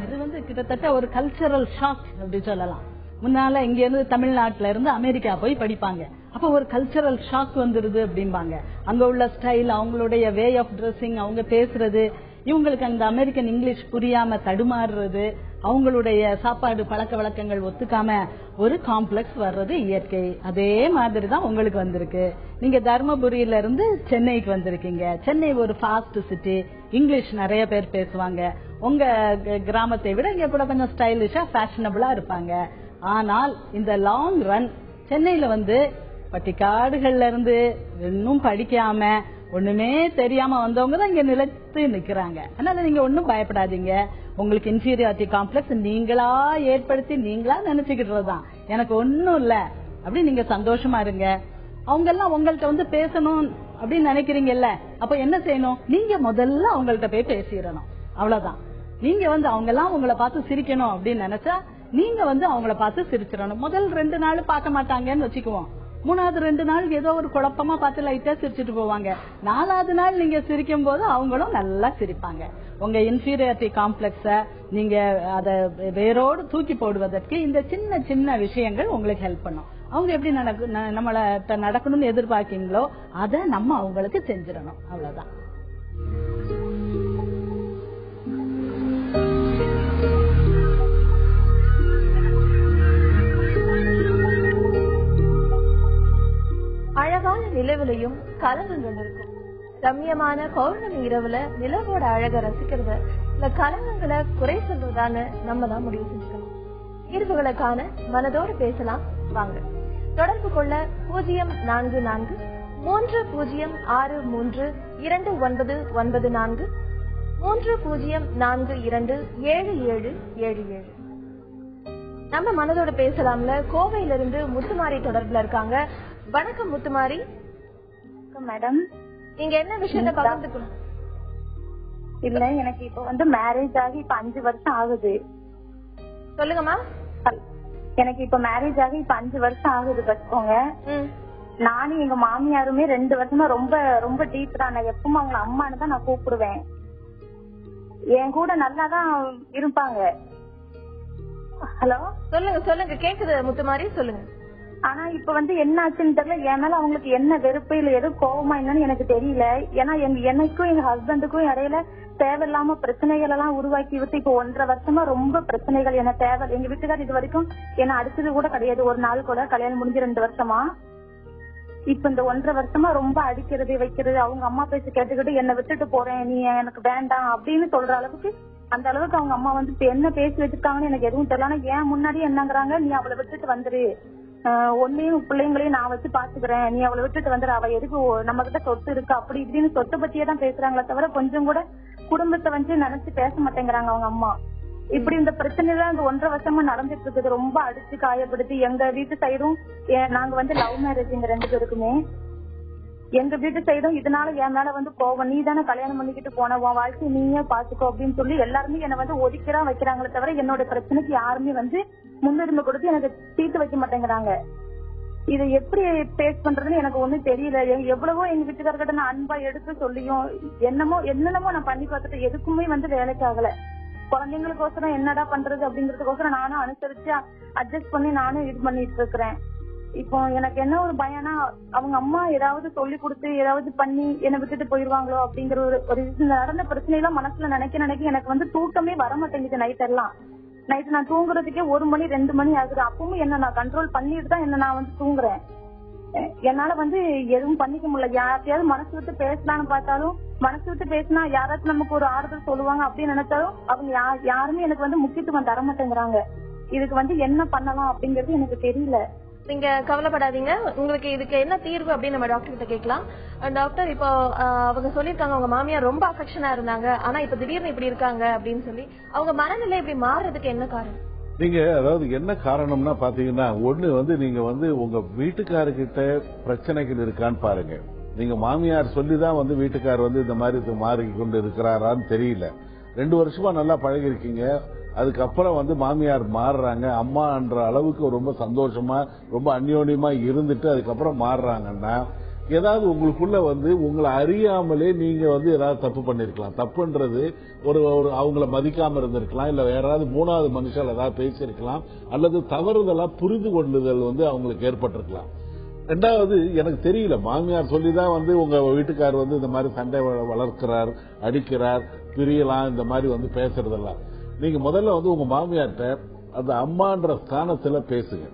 இது கிட்டத்தட்ட ஒரு கல்ச்சரல் ஷாக் அப்படி சொல்லலாம். முன்னால இங்க இருந்து தமிழ்நாட்டுல இருந்து அமெரிக்கா போய் படிப்பாங்க. அப்ப ஒரு கல்ச்சரல் ஷாக் வந்துருது அப்படிம்பாங்க. அங்க உள்ள ஸ்டைல், அவங்களுடைய வே ஆஃப் ட்ரெஸ்ஸிங், அவங்க பேசுறது, இவங்களுக்கு அந்த அமெரிக்கன் இங்கிலீஷ் புரியாம தடுமாறுறது, அவங்களுடைய சாப்பாடு பழக்க வழக்கங்கள் ஒத்துக்காம ஒரு காம்ப்ளெக்ஸ் வர்றது இயற்கை. அதே மாதிரிதான் உங்களுக்கு வந்திருக்கு. நீங்க தர்மபுரியில இருந்து சென்னைக்கு வந்திருக்கீங்க. சென்னை ஒரு ஃபாஸ்ட் சிட்டி, இங்கிலீஷ் நிறைய பேர் பேசுவாங்க. உங்க கிராமத்தை விட இங்க கூட கொஞ்சம் ஸ்டைலிஷா ஃபேஷனபிளா இருப்பாங்க. ஆனால் இந்த லாங் ரன் சென்னையில வந்து பட்டிக்காடுகள்ல இருந்து இன்னும் படிக்காம ஒண்ணுமே தெரியாம வந்தவங்க தான் இங்க நிலைத்து நிக்கிறாங்க. அதனால நீங்க ஒன்னும் பயப்படாதீங்க. உங்களுக்கு இன்ஃபீரியாரிட்டி காம்ப்ளெக்ஸ் நீங்களா ஏற்படுத்தி நீங்களா நினைச்சுக்கிட்டுறதுதான். எனக்கு ஒன்னும் இல்ல அப்படி நீங்க சந்தோஷமா இருங்க. அவங்க எல்லாம் உங்கள்ட்ட வந்து பேசணும் அப்படின்னு நினைக்கிறீங்கல்ல, அப்ப என்ன செய்யணும்? நீங்க முதல்ல அவங்கள்ட்ட போய் பேசிடணும். அவ்வளவுதான். நீங்க வந்து அவங்க எல்லாம் உங்களை பார்த்து சிரிக்கணும் அப்படின்னு நினைச்சா நீங்க வந்து அவங்கள பார்த்து சிரிச்சிடணும். முதல் 2 நாள் பார்க்க மாட்டாங்கன்னு வச்சுக்குவோம். 3வது 2 நாள் ஏதோ ஒரு குழப்பமா பார்த்து லைட்டா சிரிச்சுட்டு போவாங்க. 4வது நாள் நீங்க சிரிக்கும் போது அவங்களும் நல்லா சிரிப்பாங்க. உங்க இன்ஃபீரியாரிட்டி காம்ப்ளெக்ஸ நீங்க அத வேரோடு தூக்கி போடுவதற்கு இந்த சின்ன சின்ன விஷயங்கள் உங்களுக்கு ஹெல்ப் பண்ணும். அவங்க எப்படி நம்மள நடக்கணும்னு எதிர்பார்க்கீங்களோ அதை நம்ம அவங்களுக்கு செஞ்சிடணும். அவ்வளவுதான். அழகான நிலவுலையும் கலங்கங்கள் இருக்கும். ரம்யமான பௌர்ணமி இரவுல நிலவோட அழக ரசிக்கிறத இல்ல கலங்கங்களை குறை சொல்றதான்னு நம்ம தான் முடிவு செஞ்சுக்கணும். தீர்வுகளை காண மனதோடு பேசலாம் வாங்க. தொடர்பு கொள்ள 044 3063 2994 3042 7777. நம்ம மனதோட பேசலாம்ல கோவையில இருந்து முத்துமாரி தொடர்புல இருக்காங்க. வணக்கம் முத்துமாரி. மேடம், நீங்க என்ன விஷயத்த பகிர்ந்துக்கணும்? இல்ல, எனக்கு இப்ப வந்து மேரேஜ் ஆகி இப்ப 5 வருஷம் ஆகுது. சொல்லுங்கம்மா. எனக்கு இப்ப மேரேஜ் ஆகி இப்ப 5 வருஷம் ஆகுது வச்சுக்கோங்க. நானும் எங்க மாமியாருமே 2 வருஷமா ரொம்ப ரொம்ப டீப் தான். நான் எப்பவும் அவங்கள அம்மானு தான் நான் கூப்பிடுவேன். என் கூட நல்லாதான் இருப்பாங்க. ஹலோ, சொல்லுங்க சொல்லுங்க, கேக்குது முத்துமாரி, சொல்லுங்க. ஆனா இப்ப வந்து என்ன ஆச்சுன்னு தெரியல. என் மேல அவங்களுக்கு என்ன வெறுப்பு இல்ல எதுவும் கோவமா என்னன்னு எனக்கு தெரியல. ஏன்னா எனக்கும் எங்க ஹஸ்பண்டுக்கும் இடையில தேவையில்லாம பிரச்சனைகள் எல்லாம் உருவாக்கி விட்டு இப்ப 1.5 வருஷமா ரொம்ப பிரச்சனைகள். என்ன தேவை, எங்க வீட்டுக்காரர் இது வரைக்கும் என்ன அடிச்சது கூட கிடையாது. ஒரு நாள் கூட. கல்யாணம் முடிஞ்சு 2 வருஷமா. இப்ப இந்த 1.5 வருஷமா ரொம்ப அடிக்கிறது வைக்கிறது. அவங்க அம்மா பேசி கேட்டுக்கிட்டு என்ன விட்டுட்டு போறேன், நீ எனக்கு வேண்டாம் அப்படின்னு சொல்ற அளவுக்கு, அந்த அளவுக்கு அவங்க அம்மா வந்து இப்ப என்ன பேசி வச்சிருக்காங்கன்னு எனக்கு எதுவும் தெரியல. ஆனா ஏன் முன்னாடி என்னங்கிறாங்க, நீ அவளை விட்டுட்டு வந்துரு, ஒன்னையும் பிள்ளைங்களையும் நான் வச்சு பாத்துக்கிறேன், நீ அவளை விட்டுட்டு வந்துரு, அவ எதுக்கு நம்ம கிட்ட சொத்து இருக்கு அப்படி இப்படின்னு சொத்தை பத்தியே தான் பேசுறாங்களே தவிர கொஞ்சம் கூட குடும்பத்தை வந்து நினைச்சு பேச மாட்டேங்கிறாங்க அவங்க அம்மா. இப்படி இந்த பிரச்சனை தான் இந்த 1.5 வருஷமா நடந்துட்டு இருக்குது. ரொம்ப அடிச்சு காயப்படுத்தி எங்க வீட்டு சைடும், நாங்க வந்து லவ் மேரேஜ் எங்க 2 பேருக்குமே. எங்க வீட்டு சைடும் இதனால என் மேல வந்து கோவம், நீ தானே கல்யாணம் பண்ணிக்கிட்டு போன, உன் வாழ்க்கை நீயே பாத்துக்கோ அப்படின்னு சொல்லி எல்லாருமே என்ன வந்து ஒதுக்கிதான் வைக்கிறாங்களே தவிர என்னோட பிரச்சனைக்கு யாருமே வந்து முன்னுரிமை கொடுத்து எனக்கு தீர்த்து வைக்க மாட்டேங்கிறாங்க. இதை எப்படி பேஸ் பண்றதுன்னு எனக்கு ஒண்ணும் தெரியல. எவ்வளவோ எங்க வீட்டுக்காரர்கிட்ட நான் அன்பா எடுத்து சொல்லியும் என்னென்னமோ நான் பண்ணி பார்த்துட்டு எதுக்குமே வந்து வேலைக்கு ஆகல. குழந்தைங்களுக்கோசரம் என்னடா பண்றது அப்படிங்கறதுக்கோசரம் நானும் அனுசரிச்சு அட்ஜஸ்ட் பண்ணி நானும் இது பண்ணிட்டு இருக்கிறேன். இப்போ எனக்கு என்ன ஒரு பயம்னா, அவங்க அம்மா ஏதாவது சொல்லி கொடுத்து ஏதாவது பண்ணி என்னை விட்டுட்டு போயிருவாங்களோ அப்படிங்கிற ஒரு நடந்த பிரச்சனையெல்லாம் மனசுல நினைக்க எனக்கு வந்து தூக்கமே வர மாட்டேங்குது. நைட்டு நான் தூங்குறதுக்கே 1 மணி 2 மணி ஆகுது. அப்பவும் என்ன நான் கண்ட்ரோல் பண்ணிட்டு தான் என்ன நான் வந்து தூங்குறேன். என்னால வந்து எதுவும் பண்ணிக்க முடியல. யார்த்தையாவது மனசு விட்டு பேசலான்னு பார்த்தாலும், மனசு விட்டு பேசினா யாராச்சும் நமக்கு ஒரு ஆறுதல் சொல்லுவாங்க அப்படின்னு நினைச்சாலும் அவங்க யாருமே எனக்கு வந்து முக்கியத்துவம் தர மாட்டேங்கிறாங்க. இதுக்கு வந்து என்ன பண்ணலாம் அப்படிங்கறது எனக்கு தெரியல. நீங்க கவலைப்படாதீங்க, உங்களுக்கு இதுக்கு என்ன தீர்வு அப்படின்னு நம்ம டாக்டர் கிட்ட கேட்கலாம். டாக்டர், இப்போ அவங்க சொல்லிருக்காங்க உங்க மாமியார் ரொம்ப அஃபெக்ஷனா இருந்தாங்க, ஆனா இப்ப திடீர்னு இப்படி இருக்காங்க அப்படின்னு சொல்லி, அவங்க மனநிலை இப்படி மாறுறதுக்கு என்ன காரணம்? நீங்க அதாவது என்ன காரணம்னா பாத்தீங்கன்னா, ஒண்ணு வந்து நீங்க வந்து உங்க வீட்டுக்காரர்கிட்ட பிரச்சனைகள் இருக்கான்னு பாருங்க. நீங்க மாமியார் சொல்லிதான் வந்து வீட்டுக்காரர் வந்து இந்த மாதிரி மாறிக்கொண்டு இருக்கிறாரான்னு தெரியல. 2 வருஷமா நல்லா பழகி இருக்கீங்க, அதுக்கப்புறம் வந்து மாமியார் மாறுறாங்க, அம்மான்ற அளவுக்கு ரொம்ப சந்தோஷமா ரொம்ப அந்யோன்யமா இருந்துட்டு அதுக்கப்புறம் மாறுறாங்கன்னா ஏதாவது உங்களுக்குள்ள வந்து உங்களை அறியாமலே நீங்க வந்து ஏதாவது தப்பு பண்ணிருக்கலாம். தப்புன்றது ஒரு அவங்கள மதிக்காம இருந்திருக்கலாம், இல்ல வேற ஏதாவது 3வது மனுஷால் ஏதாவது பேசியிருக்கலாம், அல்லது தவறுதலா புரிந்து கொள்ளுதல் வந்து அவங்களுக்கு ஏற்பட்டிருக்கலாம். 2வது எனக்கு தெரியல, மாமியார் சொல்லிதான் வந்து உங்க வீட்டுக்காரர் வந்து இந்த மாதிரி சண்டை வளர்க்கிறார், அடிக்கிறார், பிரியலாம், இந்த மாதிரி வந்து பேசுறதெல்லாம். நீங்க முதல்ல வந்து உங்க மாமியார்ட்ட அந்த அம்மான்ற ஸ்தானத்துல பேசுங்க.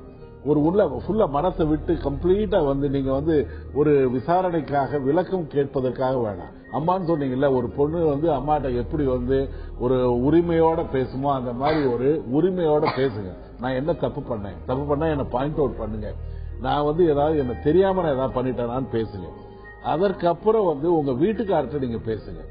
ஒரு ஃபுல்லா மனசை விட்டு கம்ப்ளீட்டா வந்து நீங்க வந்து ஒரு விசாரணைக்காக விளக்கம் கேட்பதற்காக வேணாம். அம்மான்னு சொன்னீங்கல்ல, ஒரு பொண்ணு வந்து அம்மாட்ட எப்படி வந்து ஒரு உரிமையோட பேசுமோ அந்த மாதிரி ஒரு உரிமையோட பேசுங்க. நான் என்ன தப்பு பண்ணா என்ன பாயிண்ட் அவுட் பண்ணுங்க, நான் வந்து ஏதாவது என்ன தெரியாம நான் ஏதாவது பண்ணிட்டேனான்னு பேசுங்க. அதற்கப்புறம் வந்து உங்க வீட்டுக்கார்ட்ட நீங்க பேசுங்க.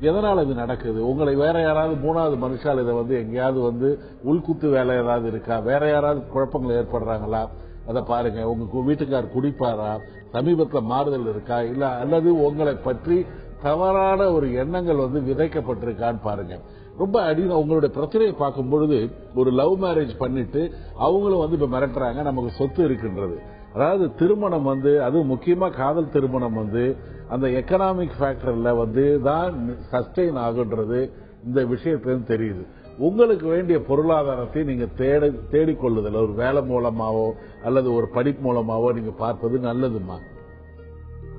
எதனால இது நடக்குது, உங்களை வேற யாராவது 3வது மனுஷால் இதை வந்து எங்கேயாவது வந்து உள்குத்து வேலை ஏதாவது இருக்கா, வேற யாராவது குழப்பங்கள் ஏற்படுறாங்களா, அதை பாருங்க. உங்க வீட்டுக்கார் குடிப்பாரா, சமீபத்தில் மாறுதல் இருக்கா, இல்ல அல்லது உங்களை பற்றி தவறான ஒரு எண்ணங்கள் வந்து விதைக்கப்பட்டிருக்கான்னு பாருங்க. ரொம்ப உங்களுடைய பிரச்சனையை பார்க்கும் பொழுது ஒரு லவ் மேரேஜ் பண்ணிட்டு அவங்களும் வந்து இப்ப மிரட்டுறாங்க நமக்கு சொத்து இருக்குன்றது. அதாவது திருமணம் வந்து அது முக்கியமா காதல் திருமணம் வந்து அந்த எக்கனாமிக் ஃபேக்டர்ல வந்து தான் சஸ்டெயின் ஆகுன்றது இந்த விஷயத்திலும் தெரியுது. உங்களுக்கு வேண்டிய பொருளாதாரத்தை நீங்க தேடிக்கொள்ளுதல் ஒரு வேலை மூலமாவோ அல்லது ஒரு படிப்பு மூலமாவோ நீங்க பார்ப்பது நல்லதுமா.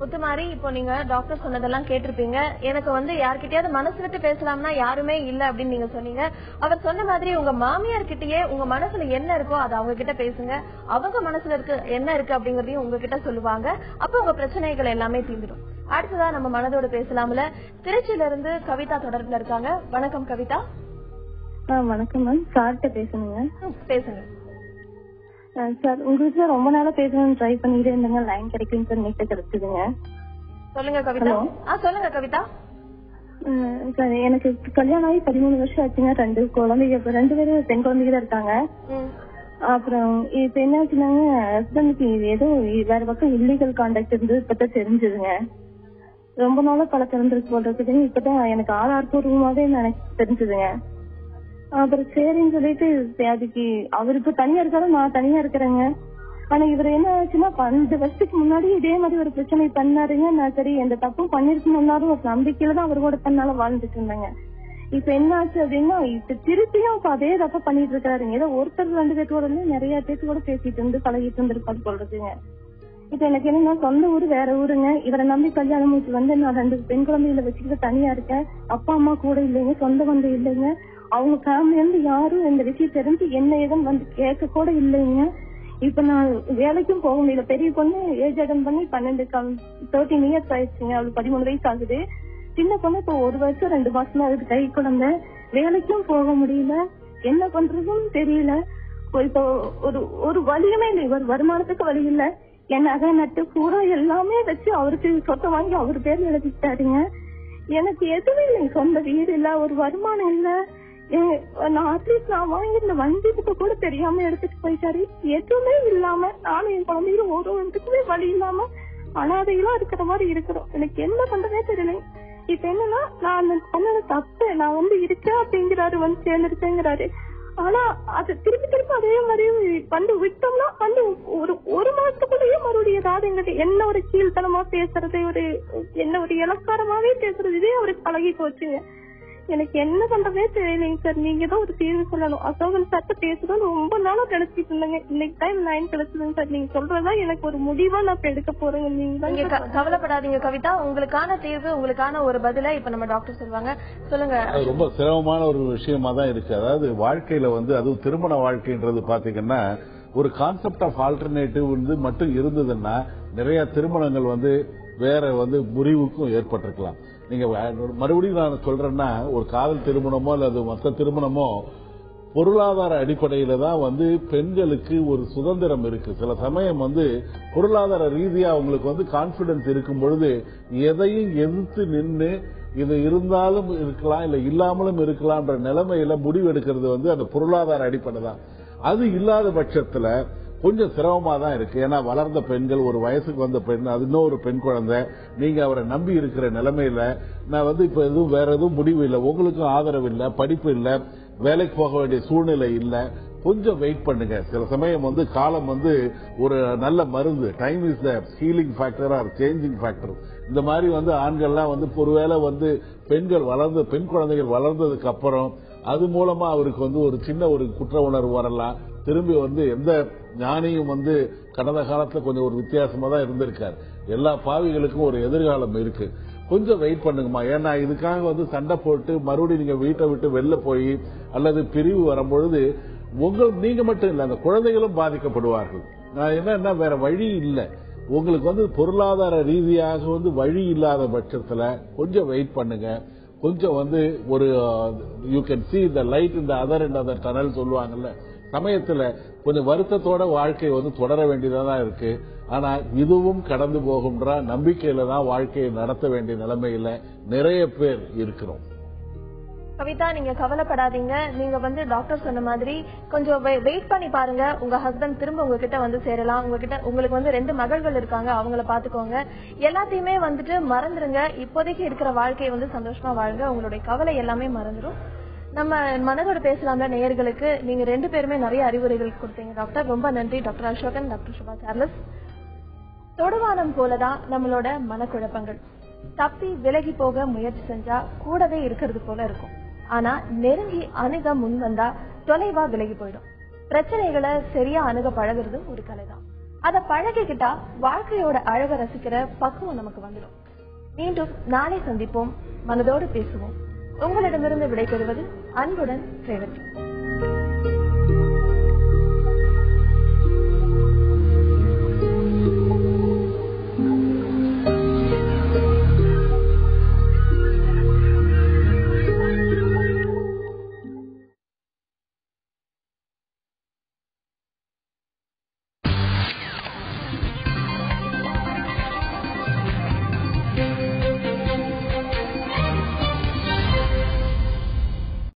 முத்துமாரி, இப்போ நீங்க டாக்டர் சொன்னதெல்லாம் கேட்டிருப்பீங்க. எனக்கு வந்து யார்கிட்டயாவது மனசு விட்டு பேசலாம்னா யாருமே இல்ல அப்படின்னு நீங்க சொன்னீங்க. அவர் சொன்ன மாதிரி உங்க மாமியார் கிட்டயே உங்க மனசுல என்ன இருக்கோ அதை அவங்க கிட்ட பேசுங்க. அவங்க மனசுல இருக்கு என்ன இருக்கு அப்படிங்கறதையும் உங்ககிட்ட சொல்லுவாங்க. அப்ப உங்க பிரச்சனைகள் எல்லாமே தீர்ந்துடும். அடுத்ததா நம்ம மனதோட பேசலாம்ல. திருச்சியில இருந்து கவிதா தொடர்புல இருக்காங்க. வணக்கம் கவிதா. வணக்கம் மேம், சார்கிட்ட பேசணுங்க. பேசுங்க சார். உங்களுக்கு ரொம்ப நாளா பேசணும்னு ட்ரை பண்ணிட்டே இருந்தேங்க, லைன் கிடைக்கும் சார், நெட் கிடைச்சதுங்க. சொல்லுங்க கவிதா. சொல்லுங்க கவிதா. சார், எனக்கு கல்யாணம் ஆகி 13 வருஷம் ஆச்சுங்க. 2 குழந்தைங்க, 2 பேரும் பெண் குழந்தைங்க தான் இருக்காங்க. அப்புறம் இப்ப என்ன ஆச்சுனாங்க, ஹஸ்பண்டுக்கு ஏதோ வேற பக்கம் இல்லீகல் கான்டாக்ட் இருந்து இப்பதான் தெரிஞ்சதுங்க. ரொம்ப நாளா பழக்கம் இருந்திருக்கு போடுறதுக்கு, இப்பதான் எனக்கு ஆதாரப்பூர்வமாவே எனக்கு தெரிஞ்சதுங்க. அப்புறம் சரின்னு சொல்லிட்டு அதுக்கு அவருக்கு தனியா இருக்காரு, நான் தனியா இருக்கிறேங்க. ஆனா இவர் என்ன ஆச்சுன்னா 12 வருஷத்துக்கு முன்னாடி இதே மாதிரி ஒரு பிரச்சனை பண்ணாருங்க. நான் சரி எந்த தப்பும் பண்ணிருக்கணும்னாலும் ஒரு நம்பிக்கையில தான் அவர் கூட தன்னால வாழ்ந்துட்டு இருந்தேங்க. இப்ப என்ன ஆச்சு அப்படின்னா, இப்ப திருப்பியும் இப்ப அதே தப்ப பண்ணிட்டு இருக்காருங்க. ஏதோ ஒருத்தர் 2 பேர்த்தோட நிறைய பேர்த்து கூட பேசிட்டு இருந்து பழகிட்டு இருந்திருப்பாரு சொல்றதுங்க. இப்ப எனக்கு என்னன்னா, சொந்த ஊரு வேற ஊருங்க. இவரை நம்பி கல்யாணம் முடிச்சு வந்து நான் 2 பெண் குழந்தைகளை வச்சுக்கிட்டு தனியா இருக்கேன். அப்பா அம்மா கூட இல்லைங்க, சொந்த பந்தம் இல்லைங்க. அவங்க ஃபேமிலி இருந்து யாரும் இந்த விஷயம் தெரிஞ்சு என்ன ஏதும் வந்து கேட்க கூட இல்லைங்க. இப்ப நான் வேலைக்கும் போக முடியல. பெரிய பொண்ணு ஏஜ் அட்டன் பண்ணி 13 இயர்ஸ் ஆயிடுச்சுங்க. அவளுக்கு 13 வயசு ஆகுது. சின்ன பொண்ணு இப்போ 1 வருஷம் 2 மாசம் ஆகுது கை குழந்தை. வேலைக்கும் போக முடியல, என்ன பண்றதுன்னு தெரியல. இப்போ ஒரு வழியுமே இல்லை, ஒரு வருமானத்துக்கு வழி இல்ல. என் நகை நட்டு பூரா எல்லாமே வச்சு அவருக்கு சொத்தை வாங்கி அவரு பேர்ல எழுதிட்டாருங்க. எனக்கு எதுவுமே இல்லை, சொந்த வீடு இல்ல, ஒரு வருமானம் இல்ல. நான் அட்லீஸ்ட் நான் வாங்கிருந்த வண்டிக்கு கூட தெரியாம எடுத்துட்டு போயிட்டாரு. எதுவுமே இல்லாம நானும் என் குழந்தைகளும் ஒரு ஒன்றுக்குமே வழி இல்லாம அனாதைகளா இருக்கிற மாதிரி இருக்கிறோம். எனக்கு என்ன பண்றதே தெரியல. இப்ப என்னன்னா, நான் பண்ணது தப்பு, நான் வந்து இருக்கேன் அப்படிங்கிறாரு, வந்து சேர்ந்துருக்கேங்கிறாரு. ஆனா அது திருப்பி அதே மாதிரி வந்து விட்டோம்னா வந்து ஒரு மாசத்துக்குள்ளேயே மறுபடியும் ஏதாவது எங்கிட்ட என்ன ஒரு கீழ்த்தனமா பேசுறது, என்ன ஒரு இலக்காரமாவே பேசுறது, இதே அவருக்கு பழகி போச்சுங்க. எனக்கு என்ன பண்றதே தெரியலைங்க சார். நீங்க தான் ஒரு தீர்வு சொல்லணும். அசோகன் சார்ட்ட பேசுறோம் ரொம்ப நாளா கிடைச்சிட்டு இருந்தேங்க. இன்னைக்கு டைம் லைன் கிடைச்சதுங்க சார். நீங்க சொல்றதா எனக்கு ஒரு முடிவா நான் இப்ப எடுக்க போறேங்க. நீங்க கவலைப்படாதீங்க கவிதா, உங்களுக்கான தீர்வு, உங்களுக்கான ஒரு பதில இப்ப நம்ம டாக்டர் சொல்லுவாங்க. சொல்லுங்க. ரொம்ப சிரமமான ஒரு விஷயமா தான் இருக்கு. அதாவது வாழ்க்கையில வந்து அதுவும் திருமண வாழ்க்கைன்றது பாத்தீங்கன்னா ஒரு கான்செப்ட் ஆஃப் ஆல்டர்னேட்டிவ் வந்து மட்டும் இருந்ததுன்னா நிறைய திருமணங்கள் வந்து வேற வந்து முறிவுக்கும் ஏற்பட்டிருக்கலாம். நீங்க மறுபடியும் நான் சொல்றேன்னா, ஒரு காதல் திருமணமோ அல்லது மற்ற திருமணமோ பொருளாதார அடிப்படையில தான் வந்து பெண்களுக்கு ஒரு சுதந்திரம் இருக்கு. சில சமயம் வந்து பொருளாதார ரீதியா அவங்களுக்கு வந்து கான்பிடன்ஸ் இருக்கும் பொழுது எதையும் எதிர்த்து நின்று இது இருந்தாலும் இருக்கலாம் இல்ல இல்லாமலும் இருக்கலாம்ன்ற நிலைமையில முடிவெடுக்கிறது வந்து அந்த பொருளாதார அடிப்படை தான். அது இல்லாத பட்சத்துல கொஞ்சம் சிரமமா தான் இருக்கு. ஏன்னா வளர்ந்த பெண்கள், ஒரு வயசுக்கு வந்த பெண், அது இன்னொரு பெண் குழந்தை, நீங்க அவரை நம்பி இருக்கிற நிலைமையில நான் வந்து இப்ப எதுவும் வேற எதுவும் முடிவு இல்லை, உங்களுக்கும் ஆதரவு இல்லை, படிப்பு இல்லை, வேலைக்கு போக வேண்டிய சூழ்நிலை இல்லை, கொஞ்சம் வெயிட் பண்ணுங்க. சில சமயம் வந்து காலம் வந்து ஒரு நல்ல மருந்து. Time is the healing factor R changing factor. இந்த மாதிரி வந்து ஆண்கள்லாம் வந்து ஒருவேளை வந்து பெண்கள் வளர்ந்து பெண் குழந்தைகள் வளர்ந்ததுக்கு அப்புறம் அது மூலமா அவருக்கு வந்து ஒரு சின்ன ஒரு குற்ற உணர்வு வரலாம். திரும்பி வந்து எந்த ஞானியும் வந்து கடந்த காலத்துல கொஞ்சம் ஒரு வித்தியாசமா தான் இருந்திருக்காரு. எல்லா பாவிகளுக்கும் ஒரு எதிர்காலம் இருக்கு. கொஞ்சம் வெயிட் பண்ணுங்கம்மா. ஏன்னா இதுக்காக வந்து சண்டை போட்டு மறுபடியும் நீங்க வீட்டை விட்டு வெளில போய் அல்லது பிரிவு வரும்பொழுது நீங்க மட்டும் இல்ல, அந்த குழந்தைகளும் பாதிக்கப்படுவார்கள். நான் என்ன வேற வழி இல்லை. உங்களுக்கு வந்து பொருளாதார ரீதியாக வந்து வழி இல்லாத பட்சத்துல கொஞ்சம் வெயிட் பண்ணுங்க. கொஞ்சம் வந்து ஒரு you can see the light in the other end of the tunnel சொல்லுவாங்கல்ல, சமயத்துல கொஞ்சம் வருத்தத்தோட வாழ்க்கையை வந்து தொடர வேண்டியதா இருக்கு. ஆனா இதுவும் கடந்து போகும்ன்ற நம்பிக்கையில தான் வாழ்க்கையை நடத்த வேண்டிய நிலைமையில நிறைய பேர் இருக்கிறோம். கவிதா, நீங்க கவலைப்படாதீங்க. நீங்க வந்து டாக்டர் சொன்ன மாதிரி கொஞ்சம் வெயிட் பண்ணி பாருங்க. உங்க ஹஸ்பண்ட் திரும்ப உங்ககிட்ட வந்து சேரலாம். உங்களுக்கு வந்து 2 மகள்கள் இருக்காங்க, அவங்கள பாத்துக்கோங்க. எல்லாத்தையுமே வந்துட்டு மறந்துருங்க. இப்போதைக்கு இருக்கிற வாழ்க்கையை வந்து சந்தோஷமா வாழுங்க. உங்களுடைய கவலை எல்லாமே மறந்துடும். நம்ம மனதோட பேசலாம்ல நேயர்களுக்கு நீங்க 2 பேருமே நிறைய அறிவுரைகள் கொடுத்தீங்க டாக்டர். ரொம்ப நன்றி doctor Asokan, doctor Subha Charles. தொடுவானம் போலதான் நம்மளோட மனக்குழப்பங்கள். தப்பி விலகி போக முயற்சி செஞ்சா கூடவே இருக்கிறது போல இருக்கும். ஆனா நெருங்கி அணுக முன் வந்தா தொலைவா விலகி போயிடும். பிரச்சனைகளை சரியா அணுக பழகுறது ஒரு கலைதான். அத பழகிக்கிட்டா வாழ்க்கையோட அழக ரசிக்கிற பக்குவம் நமக்கு வந்துடும். மீண்டும் நாளை சந்திப்போம். மனதோடு பேசுவோம். உங்களிடமிருந்து விடைபெறுவது அன்புடன் ரேவதி.